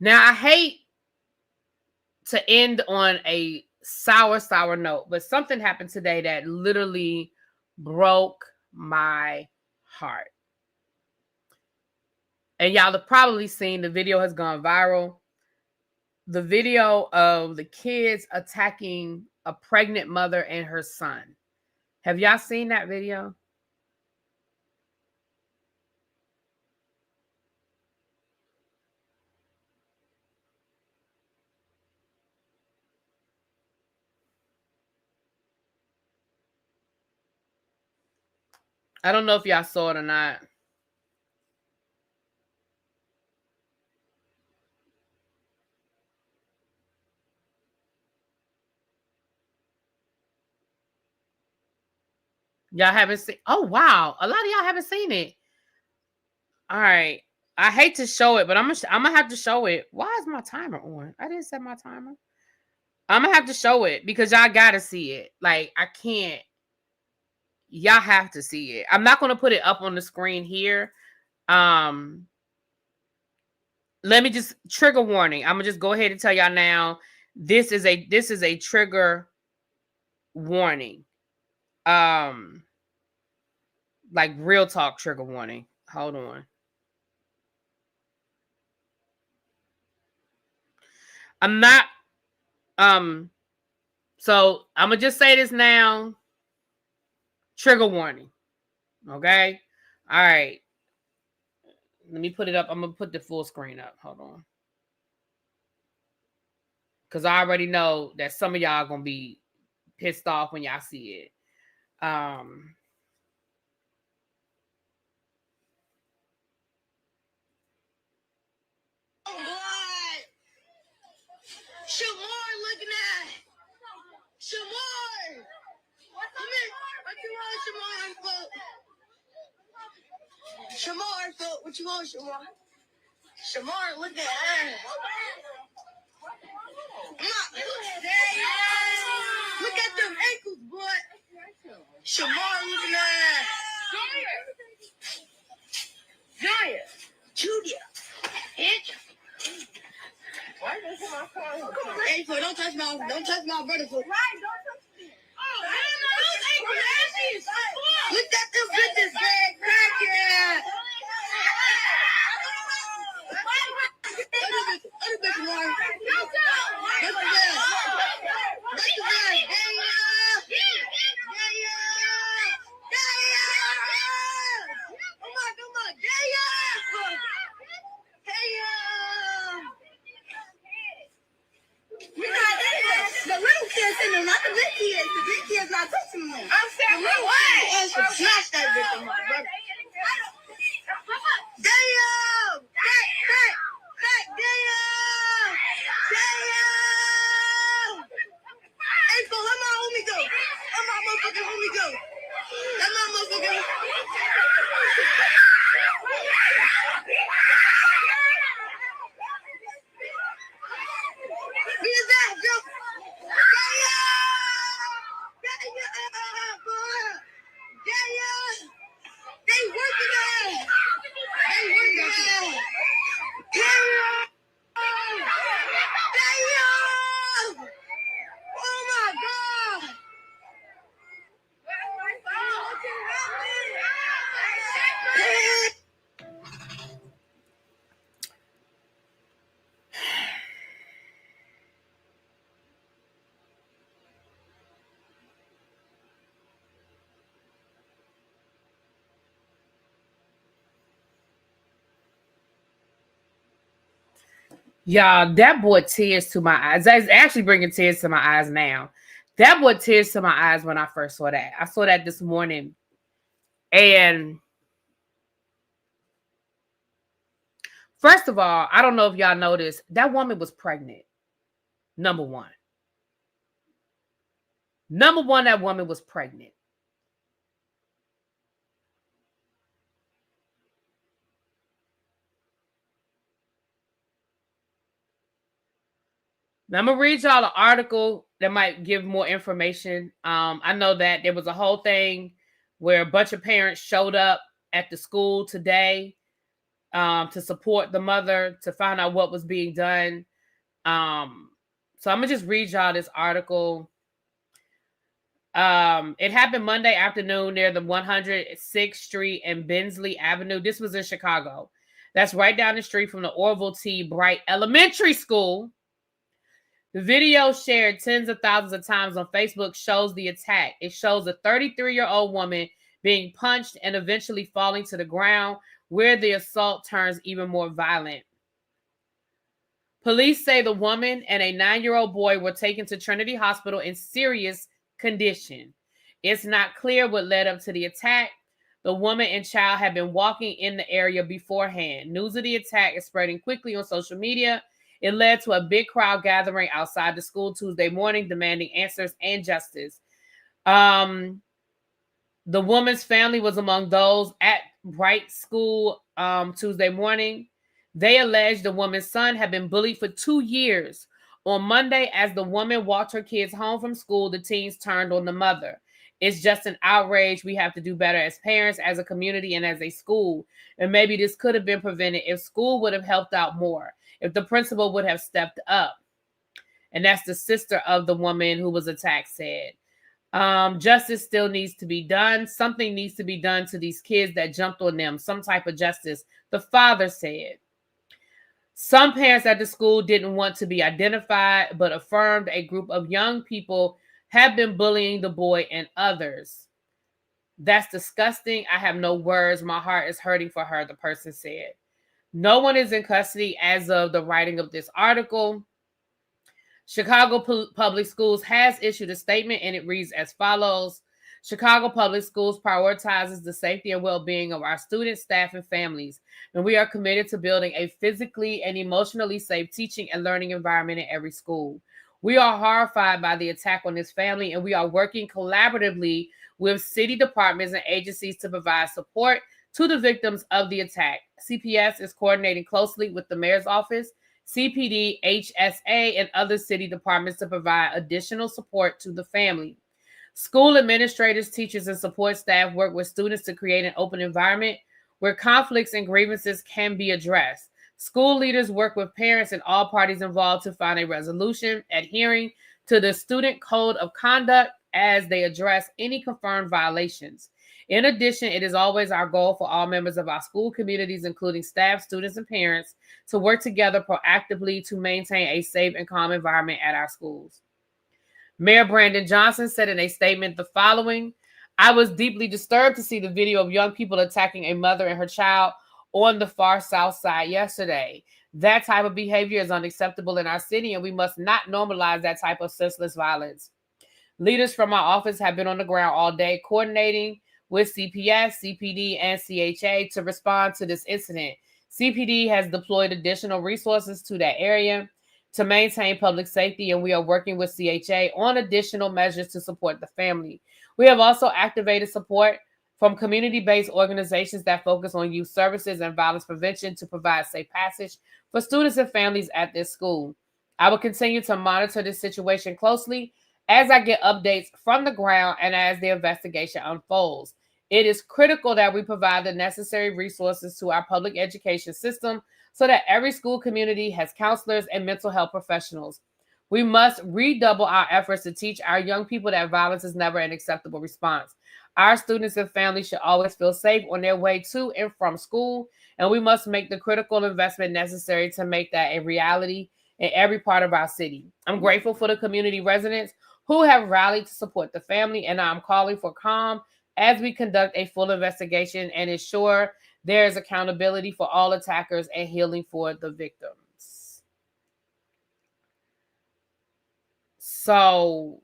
Now, I hate to end on a sour note, but something happened today that literally broke my heart. And y'all have probably seen the video has gone viral. The video of the kids attacking a pregnant mother and her son. Have y'all seen that video? I don't know if y'all saw it or not. Y'all haven't seen. Oh, wow. A lot of y'all haven't seen it. All right. I hate to show it, but I'm gonna have to show it. Why is my timer on? I didn't set my timer. I'm gonna have to show it because y'all gotta see it. Like, I can't. Y'all have to see it. I'm not gonna put it up on the screen here. Let me just trigger warning. I'm gonna just go ahead and tell y'all now. This is a trigger warning. Like real talk trigger warning. Hold on. I'm not. So I'm gonna just say this now. Trigger warning. Okay. All right. Let me put it up. I'm gonna put the full screen up. Hold on. Because I already know that some of y'all are gonna be pissed off when y'all see it. Shamar looking at Shamar. What you want, Shamar? Shamar, what you want, Shamar? Shamar, look at her. Look at them ankles, boy. Shamar looking at her. Jaya. Julia. Bitch. Why did you my phone? Hey, so don't touch my brother. Right, don't touch me. Oh, look at them bitches, man. Crackhead. Other bitch, Lauren. The little kids in there, not the big kids. The big kids not touching them. I'm saying, what? Smash that bitch on my brother. Damn! Crack, damn! Hey, so let my homie go. Let my motherfucking homie go. Let my motherfucking Y'all, that brought tears to my eyes. That's actually bringing tears to my eyes now. That brought tears to my eyes when I first saw that. I saw that this morning. And first of all, I don't know if y'all noticed, that woman was pregnant. Number one. That woman was pregnant. Now, I'm going to read y'all an article that might give more information. I know that there was a whole thing where a bunch of parents showed up at the school today to support the mother, to find out what was being done. So I'm going to just read y'all this article. It happened Monday afternoon near the 106th Street and Bensley Avenue. This was in Chicago. That's right down the street from the Orville T. Bright Elementary School. The video shared tens of thousands of times on Facebook shows the attack. It shows a 33-year-old woman being punched and eventually falling to the ground, where the assault turns even more violent. Police say the woman and a 9-year-old boy were taken to Trinity Hospital in serious condition. It's not clear what led up to the attack. The woman and child had been walking in the area beforehand. News of the attack is spreading quickly on social media. It led to a big crowd gathering outside the school Tuesday morning, demanding answers and justice. The woman's family was among those at Bright School Tuesday morning. They alleged the woman's son had been bullied for 2 years. On Monday, as the woman walked her kids home from school, the teens turned on the mother. It's just an outrage. We have to do better as parents, as a community, and as a school. And maybe this could have been prevented if school would have helped out more, if the principal would have stepped up. And that's the sister of the woman who was attacked said. Justice still needs to be done. Something needs to be done to these kids that jumped on them. Some type of justice, the father said. Some parents at the school didn't want to be identified, but affirmed a group of young people have been bullying the boy and others. That's disgusting. I have no words. My heart is hurting for her, the person said. No one is in custody as of the writing of this article. Chicago Public Schools has issued a statement, and it reads as follows. Chicago Public Schools prioritizes the safety and well-being of our students, staff, and families, and we are committed to building a physically and emotionally safe teaching and learning environment in every school. We are horrified by the attack on this family, and we are working collaboratively with city departments and agencies to provide support to the victims of the attack. CPS is coordinating closely with the mayor's office, CPD, HSA, and other city departments to provide additional support to the family. School administrators, teachers, and support staff work with students to create an open environment where conflicts and grievances can be addressed. School leaders work with parents and all parties involved to find a resolution, adhering to the student code of conduct as they address any confirmed violations. In addition, it is always our goal for all members of our school communities, including staff, students, and parents, to work together proactively to maintain a safe and calm environment at our schools. Mayor Brandon Johnson said in a statement the following: I was deeply disturbed to see the video of young people attacking a mother and her child on the far south side yesterday. That type of behavior is unacceptable in our city, and we must not normalize that type of senseless violence. Leaders from our office have been on the ground all day coordinating with CPS, CPD, and CHA to respond to this incident. CPD has deployed additional resources to that area to maintain public safety, and we are working with CHA on additional measures to support the family. We have also activated support from community-based organizations that focus on youth services and violence prevention to provide safe passage for students and families at this school. I will continue to monitor this situation closely as I get updates from the ground and as the investigation unfolds. It is critical that we provide the necessary resources to our public education system so that every school community has counselors and mental health professionals. We must redouble our efforts to teach our young people that violence is never an acceptable response. Our students and families should always feel safe on their way to and from school, and we must make the critical investment necessary to make that a reality in every part of our city. I'm grateful for the community residents who have rallied to support the family, and I'm calling for calm as we conduct a full investigation and ensure there is accountability for all attackers and healing for the victims. So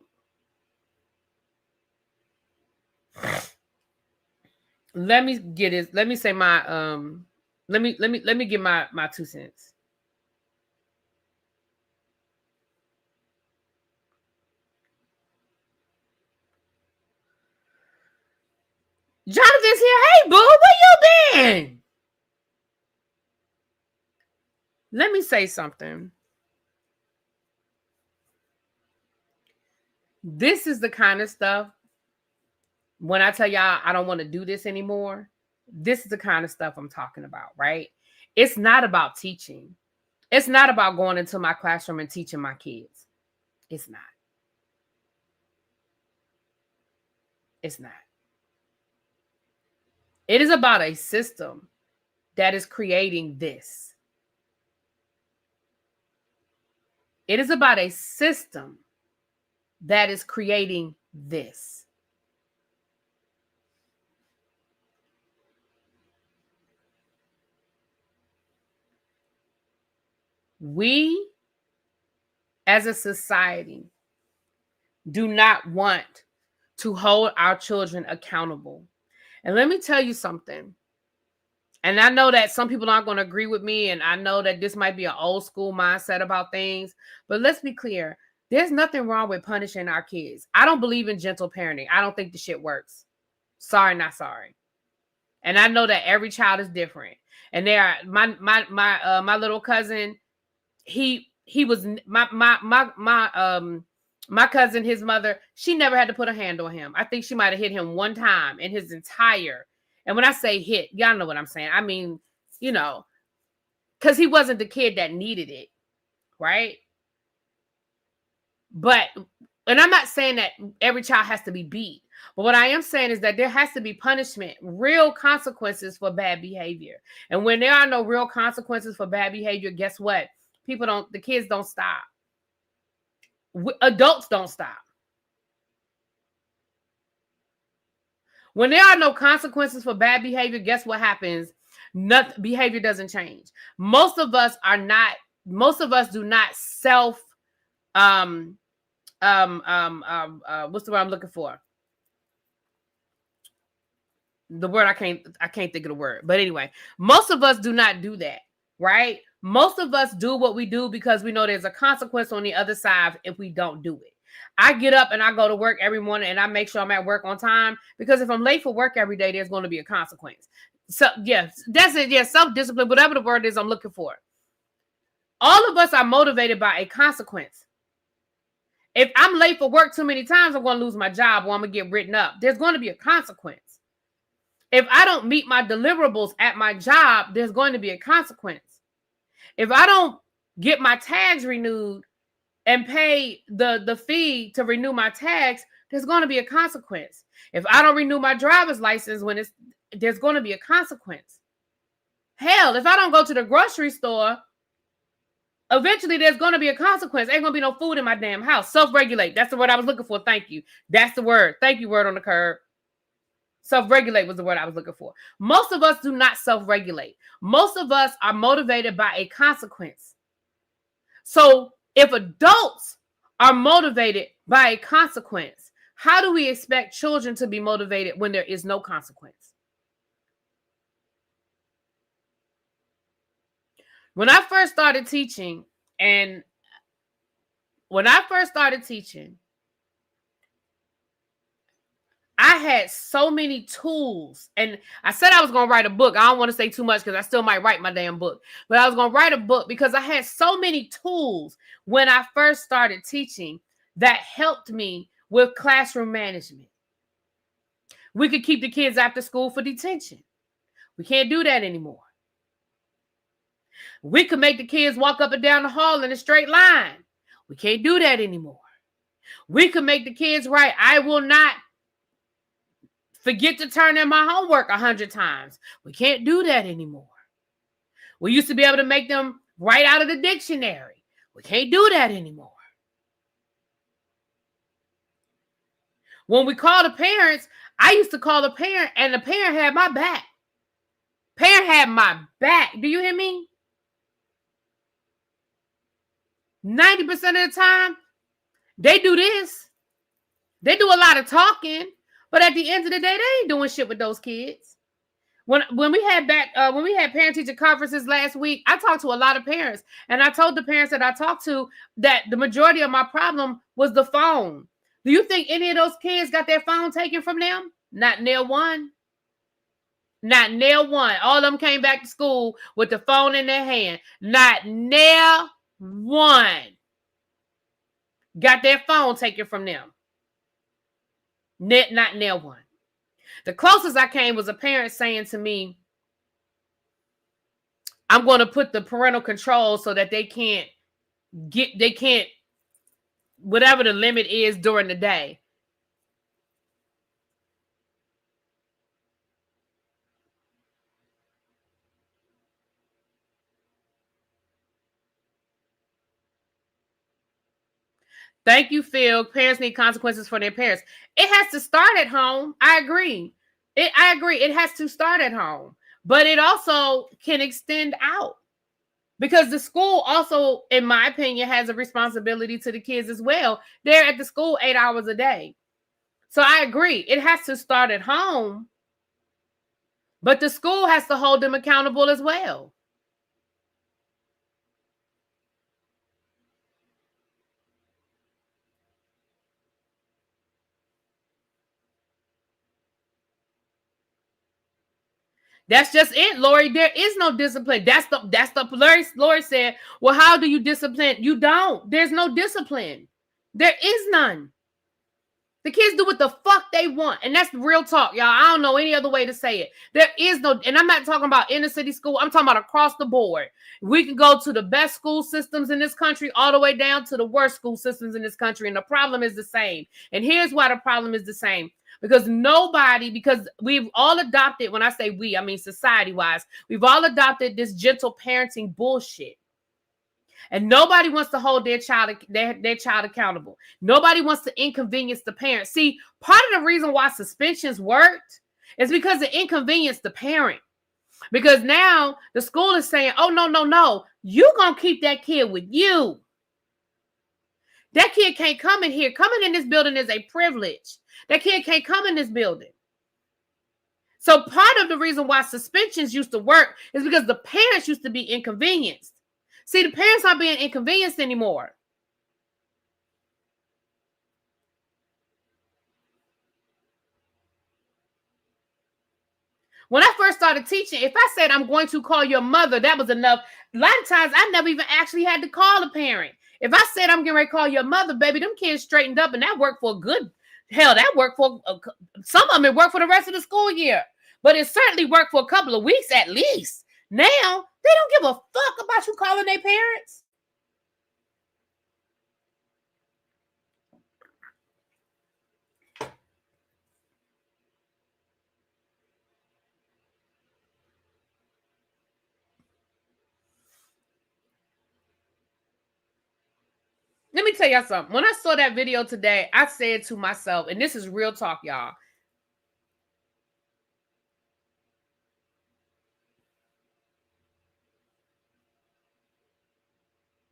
let me get this. Let me say my let me give my 2 cents. Jonathan's here. Hey, boo, where you been? Let me say something. This is the kind of stuff, when I tell y'all I don't want to do this anymore, this is the kind of stuff I'm talking about, right? It's not about teaching. It's not about going into my classroom and teaching my kids. It's not. It's not. It is about a system that is creating this. It is about a system that is creating this. We, as a society, do not want to hold our children accountable. And let me tell you something. And I know that some people aren't going to agree with me, and I know that this might be an old school mindset about things, but let's be clear. There's nothing wrong with punishing our kids. I don't believe in gentle parenting. I don't think the shit works. Sorry, not sorry. And I know that every child is different. And there are my little cousin, he was my cousin, his mother, she never had to put a hand on him. I think she might have hit him one time in his entire. And when I say hit, y'all know what I'm saying. I mean, you know, because he wasn't the kid that needed it, right? But, and I'm not saying that every child has to be beat. But what I am saying is that there has to be punishment, real consequences for bad behavior. And when there are no real consequences for bad behavior, guess what? The kids don't stop. Adults don't stop. When there are no consequences for bad behavior, guess what happens? Behavior doesn't change. Most of us do not self, what's the word I'm looking for? The word I can't think of the word. But anyway, most of us do not do that, right? Most of us do what we do because we know there's a consequence on the other side if we don't do it. I get up and I go to work every morning and I make sure I'm at work on time, because if I'm late for work every day, there's going to be a consequence. So yes, that's it. Yes, self-discipline, whatever the word is I'm looking for. All of us are motivated by a consequence. If I'm late for work too many times, I'm going to lose my job or I'm going to get written up. There's going to be a consequence. If I don't meet my deliverables at my job, there's going to be a consequence. If I don't get my tags renewed and pay the fee to renew my tags, there's going to be a consequence. If I don't renew my driver's license there's going to be a consequence. Hell, if I don't go to the grocery store, eventually there's going to be a consequence. Ain't going to be no food in my damn house. Self-regulate. That's the word I was looking for. Thank you. That's the word. Thank you, word on the curb. Self-regulate was the word I was looking for. Most of us do not self-regulate. Most of us are motivated by a consequence. So if adults are motivated by a consequence, how do we expect children to be motivated when there is no consequence? When I first started teaching, I had so many tools, and I said I was going to write a book. I don't want to say too much because I still might write my damn book, but I was going to write a book because I had so many tools when I first started teaching that helped me with classroom management. We could keep the kids after school for detention. We can't do that anymore. We could make the kids walk up and down the hall in a straight line. We can't do that anymore. We could make the kids write, I will not forget to turn in my homework 100 times. We can't do that anymore. We used to be able to make them write out of the dictionary. We can't do that anymore. When we call the parents, I used to call the parent and the parent had my back. Parent had my back. Do you hear me? 90% of the time, They do this. They do a lot of talking, but at the end of the day, they ain't doing shit with those kids. When we had parent teacher conferences last week, I talked to a lot of parents, and I told the parents that I talked to that the majority of my problem was the phone. Do you think any of those kids got their phone taken from them? Not nail one. Not nail one. All of them came back to school with the phone in their hand. Not nail one got their phone taken from them. Not nail one. The closest I came was a parent saying to me, I'm going to put the parental control so that they can't, whatever the limit is during the day. Thank you, Phil. Parents need consequences for their parents. It has to start at home. I agree. I agree. It has to start at home. But it also can extend out. Because the school also, in my opinion, has a responsibility to the kids as well. They're at the school 8 hours a day. So I agree. It has to start at home. But the school has to hold them accountable as well. That's just it, Lori. There is no discipline. That's the Lori said, well, how do you discipline? You don't. There's no discipline. There is none. The kids do what the fuck they want. And that's real talk, y'all. I don't know any other way to say it. There is no, and I'm not talking about inner city school. I'm talking about across the board. We can go to the best school systems in this country all the way down to the worst school systems in this country. And the problem is the same. And here's why the problem is the same. Because we've all adopted, when I say we, I mean society-wise, we've all adopted this gentle parenting bullshit. And nobody wants to hold their child accountable. Nobody wants to inconvenience the parent. See, part of the reason why suspensions worked is because it inconvenienced the parent. Because now the school is saying, oh, no. You're going to keep that kid with you. That kid can't come in here. Coming in this building is a privilege. That kid can't come in this building. So part of the reason why suspensions used to work is because the parents used to be inconvenienced. See, the parents aren't being inconvenienced anymore. When I first started teaching, if I said I'm going to call your mother, that was enough. A lot of times I never even actually had to call a parent. If I said I'm getting ready to call your mother, baby, them kids straightened up, and that worked for a good, hell, that worked for, some of them it worked for the rest of the school year. But it certainly worked for a couple of weeks at least. Now, they don't give a fuck about you calling their parents. Let me tell y'all something. When I saw that video today, I said to myself, and this is real talk, y'all.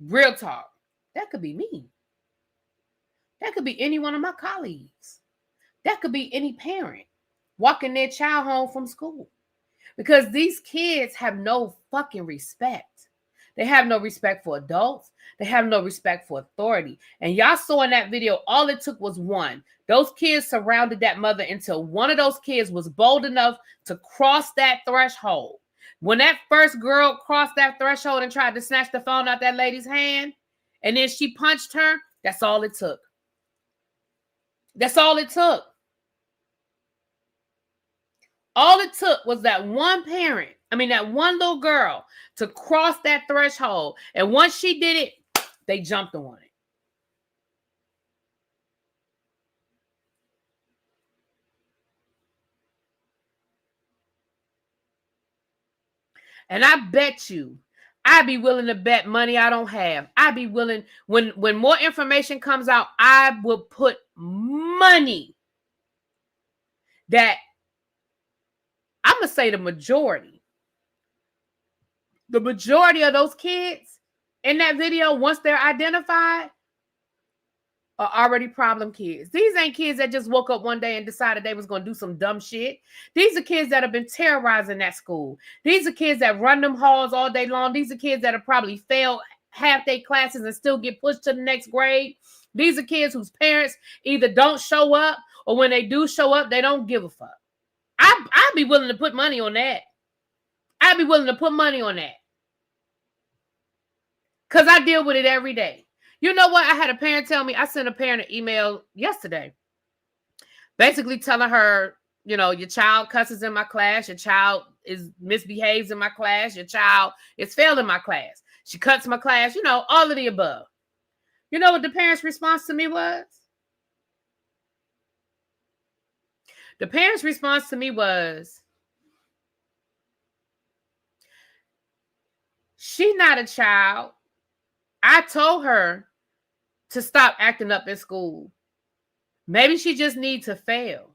Real talk. That could be me. That could be any one of my colleagues. That could be any parent walking their child home from school. Because these kids have no fucking respect. They have no respect for adults. They have no respect for authority. And y'all saw in that video, all it took was one. Those kids surrounded that mother until one of those kids was bold enough to cross that threshold. When that first girl crossed that threshold and tried to snatch the phone out that lady's hand, and then she punched her, that's all it took. That's all it took. All it took was that one parent, that one little girl, to cross that threshold. And once she did it, they jumped on it. And I bet you, I'd be willing to bet money I don't have. I'd be willing, when more information comes out, I will put money that, I'm going to say the majority of those kids in that video, once they're identified, are already problem kids. These ain't kids that just woke up one day and decided they was going to do some dumb shit. These are kids that have been terrorizing that school. These are kids that run them halls all day long. These are kids that have probably failed half their classes and still get pushed to the next grade. These are kids whose parents either don't show up, or when they do show up, they don't give a fuck. I'd be willing to put money on that. I'd be willing to put money on that. Because I deal with it every day. You know what? I had a parent tell me, I sent a parent an email yesterday, basically telling her, you know, your child cusses in my class, your child misbehaves in my class, your child is failed in my class, she cuts my class, you know, all of the above. You know what the parent's response to me was? The parent's response to me was, she's not a child. I told her to stop acting up in school. Maybe she just needs to fail.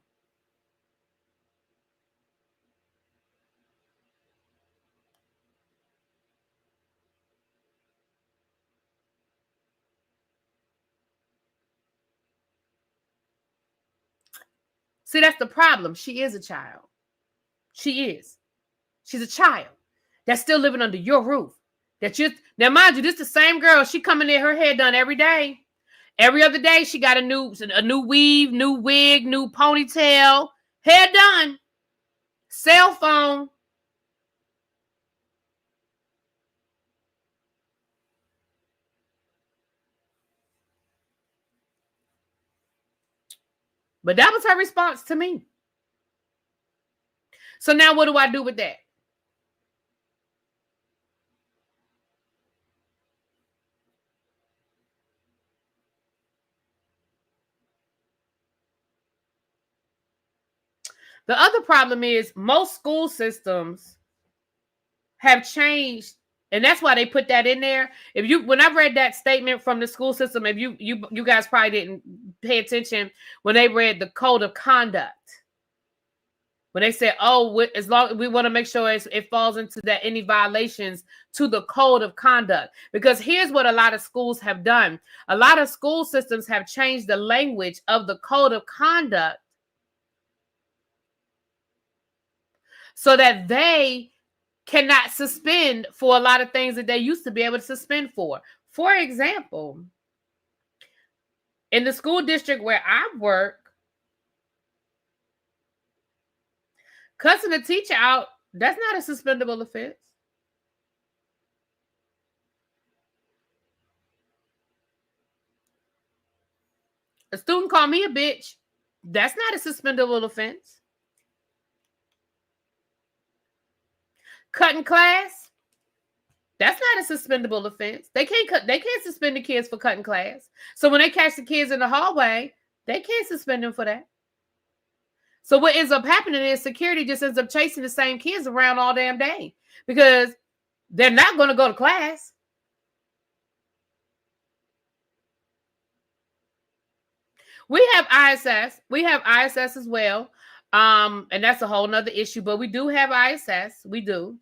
See, that's the problem. She is a child. She is. She's a child that's still living under your roof. Now, mind you, this is the same girl. She coming in, her hair done every day. Every other day, she got a new weave, new wig, new ponytail, hair done, cell phone. But that was her response to me. So now what do I do with that? The other problem is most school systems have changed, and that's why they put that in there. When I read that statement from the school system, if you guys probably didn't pay attention when they read the code of conduct. When they said, "Oh, as long we want to make sure it falls into that any violations to the code of conduct," because here's what a lot of schools have done: a lot of school systems have changed the language of the code of conduct so that they cannot suspend for a lot of things that they used to be able to suspend for. For example, in the school district where I work, cussing a teacher out, that's not a suspendable offense. A student called me a bitch, that's not a suspendable offense. Cutting class, that's not a suspendable offense. They can't suspend the kids for cutting class. So when they catch the kids in the hallway, they can't suspend them for that. So what ends up happening is security just ends up chasing the same kids around all damn day because they're not going to go to class. We have ISS. We have ISS as well. And that's a whole nother issue, but we do have ISS. We do.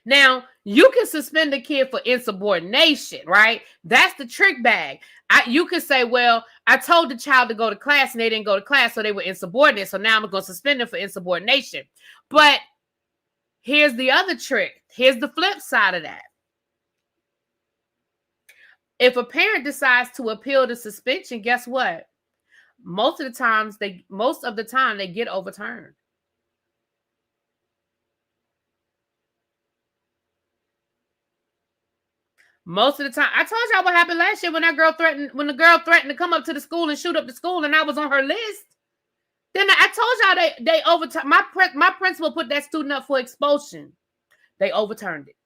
Now, you can suspend a kid for insubordination, right? That's the trick bag. You could say, well, I told the child to go to class and they didn't go to class, so they were insubordinate. So now I'm going to suspend them for insubordination. But here's the other trick. Here's the flip side of that. If a parent decides to appeal the suspension, guess what? Most of the time they get overturned. Most of the time, I told y'all what happened last year when the girl threatened to come up to the school and shoot up the school, and I was on her list. Then I told y'all they overturned. My principal put that student up for expulsion. They overturned it.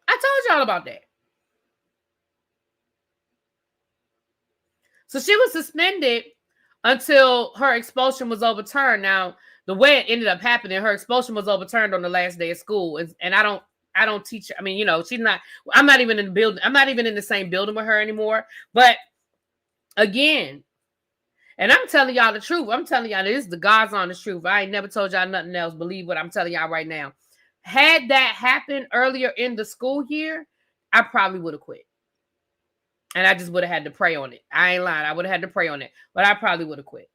I told y'all about that. So she was suspended until her expulsion was overturned. Now, the way it ended up happening, her expulsion was overturned on the last day of school. And I don't teach. I mean, I'm not even in the building. I'm not even in the same building with her anymore. But again, And I'm telling y'all the truth. I'm telling y'all this is the God's honest truth. I ain't never told y'all nothing else. Believe what I'm telling y'all right now. Had that happened earlier in the school year, I probably would have quit. And I just would have had to pray on it. I ain't lying. I would have had to pray on it. But I probably would have quit.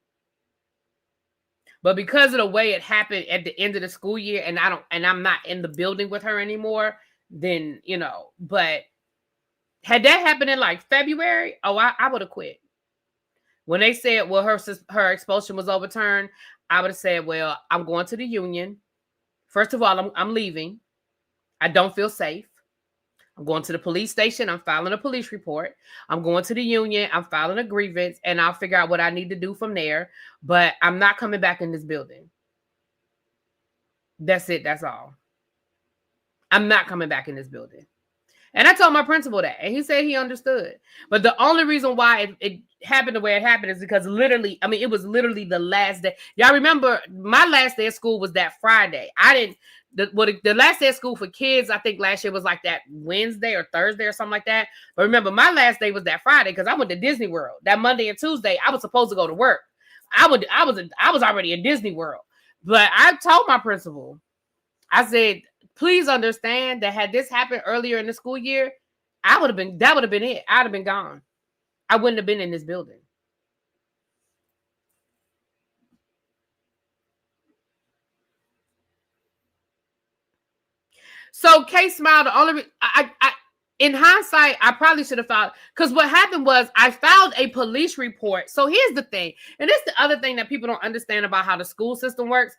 But because of the way it happened at the end of the school year, and I'm not in the building with her anymore, then, you know, but had that happened in like February, I would have quit. When they said, well, her expulsion was overturned, I would have said, well, I'm going to the union. First of all, I'm leaving. I don't feel safe. I'm going to the police station. I'm filing a police report. I'm going to the union. I'm filing a grievance, and I'll figure out what I need to do from there. But I'm not coming back in this building. That's it. That's all. I'm not coming back in this building. And I told my principal that, and he said he understood. But the only reason why it happened the way it happened is because it was literally the last day. Y'all remember my last day of school was that Friday. The last day of school for kids, I think last year was like that Wednesday or Thursday or something like that. But remember, my last day was that Friday because I went to Disney World. That Monday and Tuesday, I was supposed to go to work. I was already in Disney World. But I told my principal, I said, please understand that had this happened earlier in the school year, that would have been it. I'd have been gone. I wouldn't have been in this building. So Kay smiled. The only in hindsight, I probably should have filed, because what happened was I filed a police report. So here's the thing, and this is the other thing that people don't understand about how the school system works.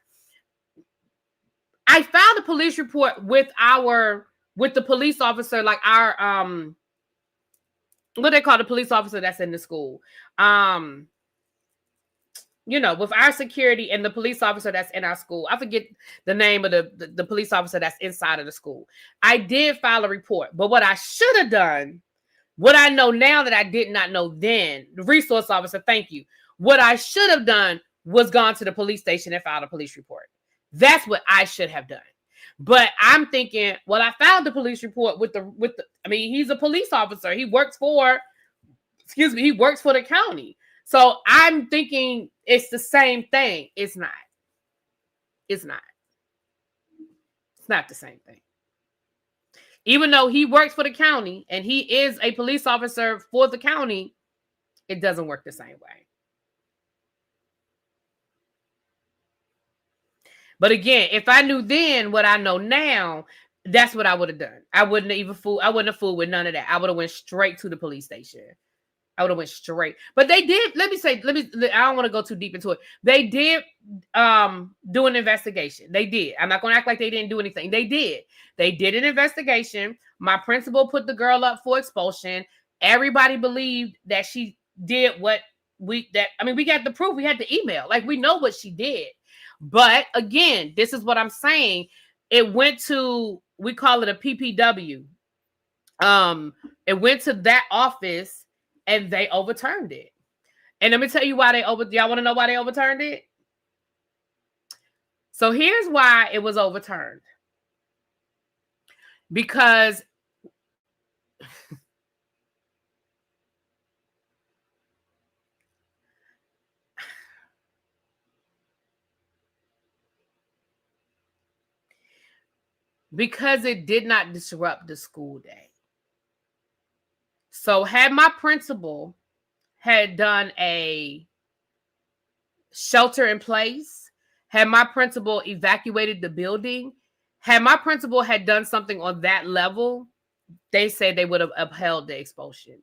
I filed a police report with the police officer, like our what they call the police officer that's in the school. With our security and the police officer that's in our school. I forget the name of the police officer that's inside of the school. I did file a report, but what I should have done, what I know now that I did not know then, the resource officer, thank you. What I should have done was gone to the police station and filed a police report. That's what I should have done. But I'm thinking, well, I filed the police report he's a police officer. He works for the county. So I'm thinking it's the same thing. It's not. It's not. It's not the same thing. Even though he works for the county and he is a police officer for the county, it doesn't work the same way. But again, if I knew then what I know now, that's what I would have done. I wouldn't have fooled with none of that. I would have went straight to the police station. I would have went straight. But they did, I don't want to go too deep into it. They did do an investigation. They did. I'm not going to act like they didn't do anything. They did. They did an investigation. My principal put the girl up for expulsion. Everybody believed that she did we got the proof. We had the email. Like, we know what she did. But again, this is what I'm saying. It went to, we call it a PPW. It went to that office and they overturned it. And let me tell you why y'all want to know why they overturned it? So here's why it was overturned. Because it did not disrupt the school day. So had my principal had done a shelter in place, had my principal evacuated the building, had my principal had done something on that level, they said they would have upheld the expulsion.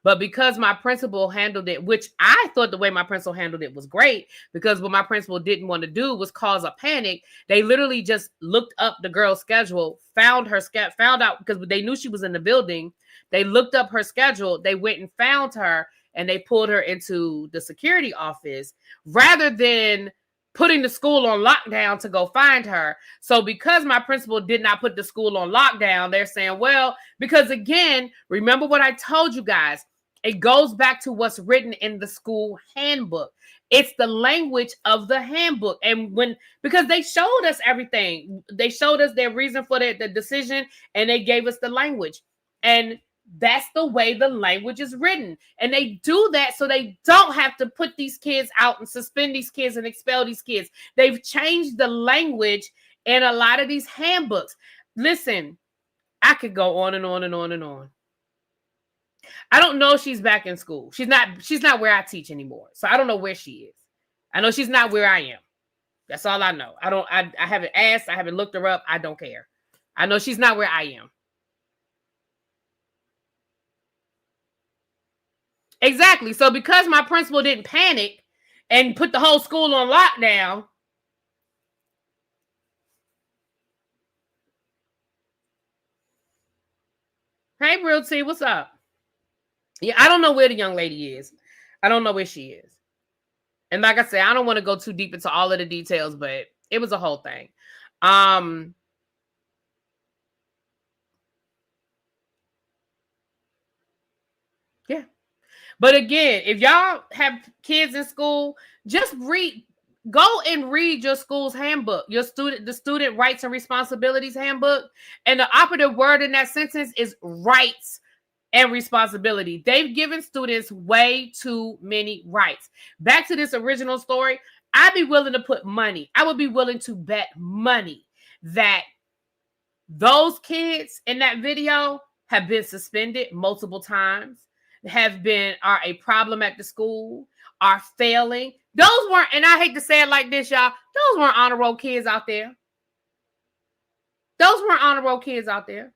But because my principal handled it, which I thought the way my principal handled it was great, because what my principal didn't want to do was cause a panic. They literally just looked up the girl's schedule, found out, because they knew she was in the building. They looked up her schedule. They went and found her, and they pulled her into the security office rather than putting the school on lockdown to go find her. So because my principal did not put the school on lockdown, they're saying, well, because again, remember what I told you guys, it goes back to what's written in the school handbook. It's the language of the handbook. And because they showed us everything, they showed us their reason for the decision, and they gave us the language. And That's the way the language is written. And they do that so they don't have to put these kids out and suspend these kids and expel these kids. They've changed the language in a lot of these handbooks. Listen, I could go on and on and on and on. I don't know if she's back in school. She's not where I teach anymore. So I don't know where she is. I know she's not where I am. That's all I know. I haven't asked. I haven't looked her up. I don't care. I know she's not where I am. Exactly. So because my principal didn't panic and put the whole school on lockdown. Hey, Real T, what's up? Yeah, I don't know where the young lady is. I don't know where she is. And like I said, I don't want to go too deep into all of the details, but it was a whole thing. Yeah. But again, if y'all have kids in school, just go and read your school's handbook, the student rights and responsibilities handbook. And the operative word in that sentence is rights and responsibility. They've given students way too many rights. Back to this original story, I'd be willing to put money. I would be willing to bet money that those kids in that video have been suspended multiple times, are a problem at the school, are failing. Those weren't, and I hate to say it like this, y'all, those weren't honor roll kids out there. Those weren't honor roll kids out there.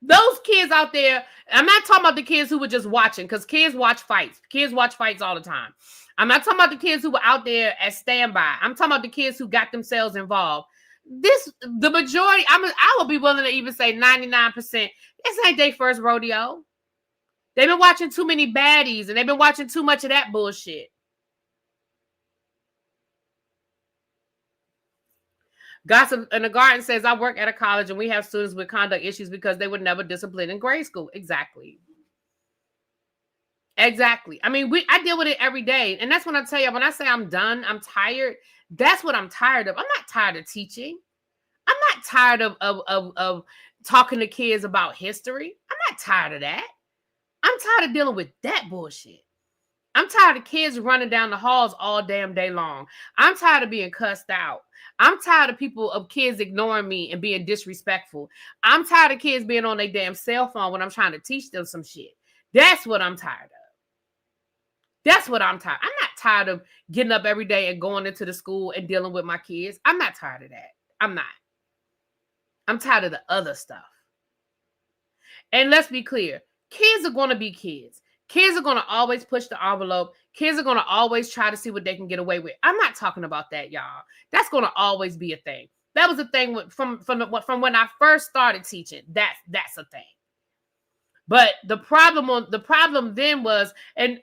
Those kids out there, I'm not talking about the kids who were just watching, because kids watch fights. Kids watch fights all the time. I'm not talking about the kids who were out there as standby. I'm talking about the kids who got themselves involved. The majority, I would be willing to even say 99%, this ain't their first rodeo. They've been watching too many baddies, and they've been watching too much of that bullshit. Gossip in the Garden says, I work at a college and we have students with conduct issues because they were never disciplined in grade school. Exactly. I mean, I deal with it every day. And that's when I tell you, when I say I'm done, I'm tired, that's what I'm tired of. I'm not tired of teaching. I'm not tired of talking to kids about history. I'm not tired of that. I'm tired of dealing with that bullshit. I'm tired of kids running down the halls all damn day long. I'm tired of being cussed out. I'm tired of kids ignoring me and being disrespectful. I'm tired of kids being on their damn cell phone when I'm trying to teach them some shit. That's what I'm tired of. That's what I'm tired. I'm not tired of getting up every day and going into the school and dealing with my kids. I'm not tired of that. I'm not. I'm tired of the other stuff. And let's be clear. Kids are going to be kids. Kids are going to always push the envelope. Kids are going to always try to see what they can get away with. I'm not talking about that, y'all. That's going to always be a thing. That was a thing from when I first started teaching. That's a thing. But the problem then was, and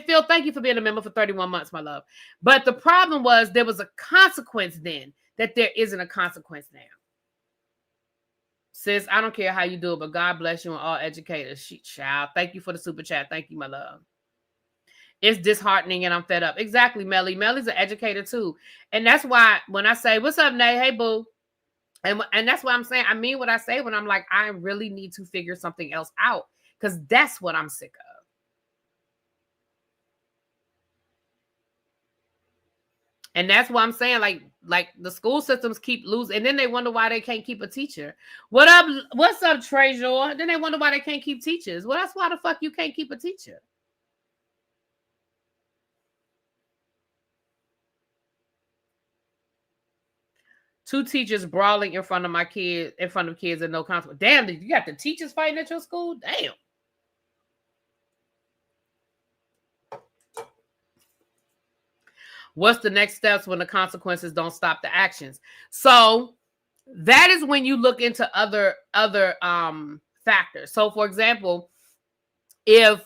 Phil, thank you for being a member for 31 months, my love. But the problem was there was a consequence then that there isn't a consequence now. Sis, I don't care how you do it, but God bless you and all educators. Child, thank you for the super chat. Thank you, my love. It's disheartening and I'm fed up. Exactly, Melly. Melly's an educator too. And that's why when I say, what's up, Nay? Hey, boo. And that's why I'm saying, I mean what I say when I'm like, I really need to figure something else out, because that's what I'm sick of. And that's why I'm saying, like the school systems keep losing, and then they wonder why they can't keep a teacher. What's up, Treasure? Then they wonder why they can't keep teachers. Well, that's why the fuck you can't keep a teacher. Two teachers brawling in front of kids and no consequence. Damn, you got the teachers fighting at your school? Damn. What's the next steps when the consequences don't stop the actions? So that is when you look into other factors. So for example, if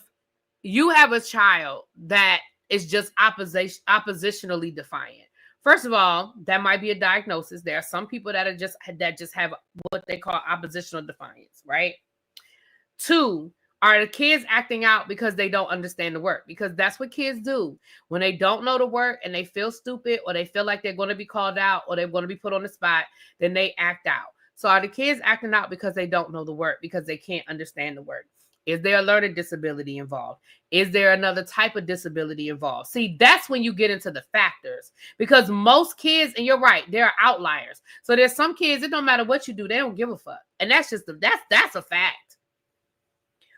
you have a child that is just oppositionally defiant, first of all, that might be a diagnosis. There are some people that just have what they call oppositional defiance, right? 2, Are the kids acting out because they don't understand the work? Because that's what kids do. When they don't know the work and they feel stupid or they feel like they're going to be called out or they're going to be put on the spot, then they act out. So are the kids acting out because they don't know the work, because they can't understand the work? Is there a learning disability involved? Is there another type of disability involved? See, that's when you get into the factors, because most kids, and you're right, there are outliers. So there's some kids, it don't matter what you do, they don't give a fuck. And that's just, that's a fact.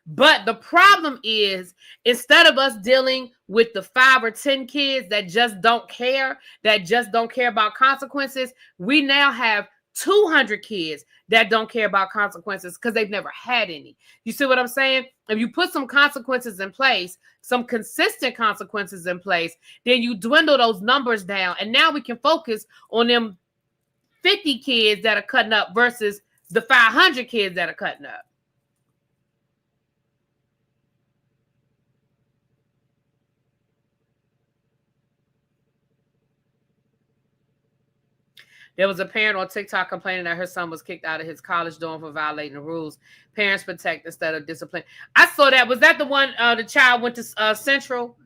But the problem is, instead of us dealing with the 5 or 10 kids that just don't care about consequences, we now have 200 kids that don't care about consequences because they've never had any. You see what I'm saying? If you put some consequences in place, some consistent consequences in place, then you dwindle those numbers down. And now we can focus on them 50 kids that are cutting up versus the 500 kids that are cutting up. There was a parent on TikTok complaining that her son was kicked out of his college dorm for violating the rules. Parents protect instead of discipline. I saw that. Was that the one, the child went to Central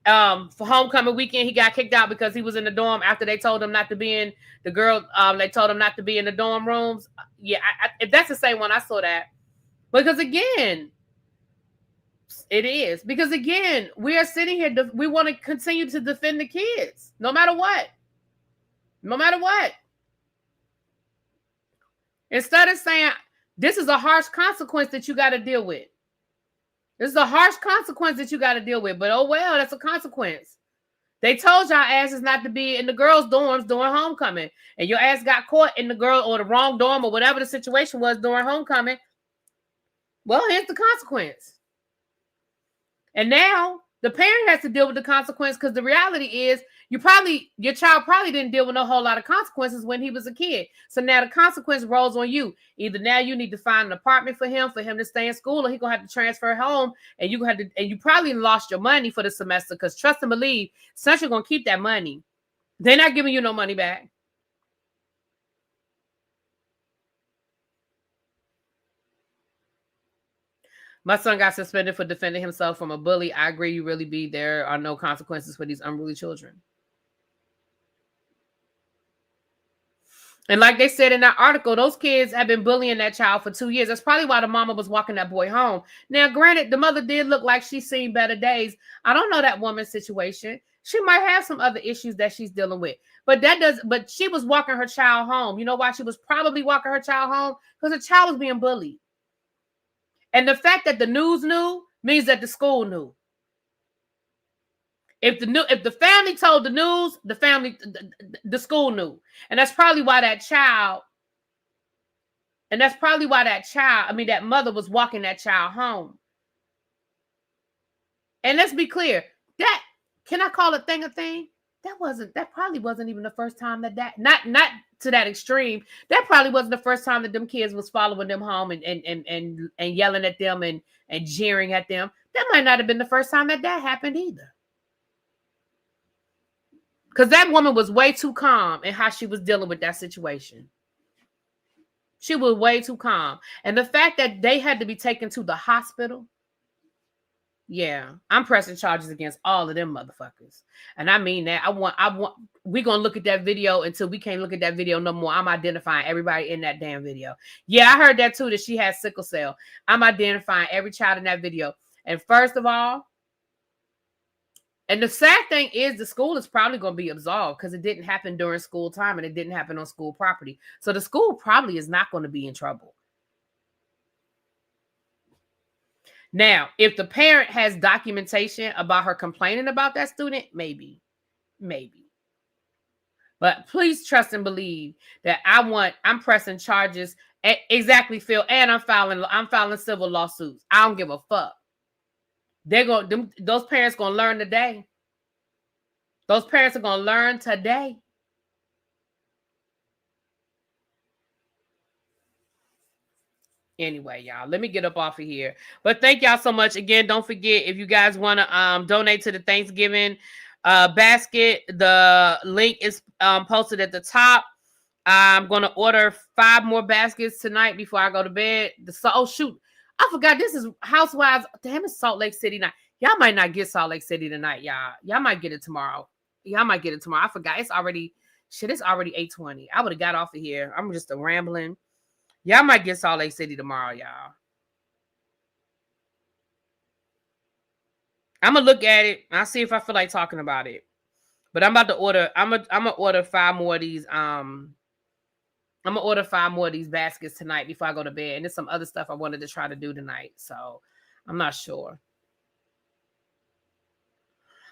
for homecoming weekend? He got kicked out because he was in the dorm after they told him not to be in the girl. They told him not to be in the dorm rooms. Yeah, if that's the same one, I saw that. Because again, it is. Because again, we are sitting here. We want to continue to defend the kids no matter what. No matter what. Instead of saying, this is a harsh consequence that you got to deal with. This is a harsh consequence that you got to deal with. But oh well, that's a consequence. They told y'all asses not to be in the girls' dorms during homecoming. And your ass got caught in the girl or the wrong dorm or whatever the situation was during homecoming. Well, here's the consequence. And now the parent has to deal with the consequence, because the reality is your child probably didn't deal with a whole lot of consequences when he was a kid. So now the consequence rolls on you. Either now you need to find an apartment for him to stay in school, or he's gonna have to transfer home, and you probably lost your money for the semester, because trust and believe, Central gonna keep that money. They're not giving you no money back. My son got suspended for defending himself from a bully. I agree, you really be. There are no consequences for these unruly children. And like they said in that article, those kids have been bullying that child for 2 years. That's probably why the mama was walking that boy home. Now, granted, the mother did look like she's seen better days. I don't know that woman's situation. She might have some other issues that she's dealing with. But she was walking her child home. You know why she was probably walking her child home? Because the child was being bullied. And the fact that the news knew means that the school knew. If the family told the news, the school knew. And that's probably why that mother was walking that child home. And let's be clear, can I call a thing a thing? That probably wasn't even the first time that not to that extreme. That probably wasn't the first time that them kids was following them home and yelling at them and jeering at them. That might not have been the first time that happened either. Because that woman was way too calm in how she was dealing with that situation. She was way too calm. And the fact that they had to be taken to the hospital, yeah, I'm pressing charges against all of them motherfuckers. And I mean that. We're going to look at that video until we can't look at that video no more. I'm identifying everybody in that damn video. Yeah, I heard that too, that she has sickle cell. I'm identifying every child in that video. And first of all, and the sad thing is, the school is probably going to be absolved because it didn't happen during school time and it didn't happen on school property. So the school probably is not going to be in trouble. Now, if the parent has documentation about her complaining about that student, maybe. But please trust and believe that I'm pressing charges. Exactly, Phil. And I'm filing civil lawsuits. I don't give a fuck. Those parents gonna learn today. Those parents are gonna learn today. Anyway, y'all, let me get up off of here. But thank y'all so much. Again, don't forget, if you guys want to donate to the Thanksgiving basket, the link is posted at the top. I'm going to order 5 more baskets tonight before I go to bed. Oh, shoot. I forgot this is Housewives. Damn, it's Salt Lake City night. Y'all might not get Salt Lake City tonight, y'all. Y'all might get it tomorrow. Y'all might get it tomorrow. I forgot. It's already 8:20. I would have got off of here. I'm just rambling. Y'all might get Salt Lake City tomorrow, y'all. I'm gonna look at it. I'll see if I feel like talking about it. But I'm about to order. I'm gonna order 5 more of these. I'm gonna order 5 more of these baskets tonight before I go to bed. And there's some other stuff I wanted to try to do tonight. So I'm not sure.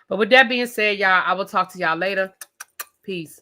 But with that being said, y'all, I will talk to y'all later. Peace.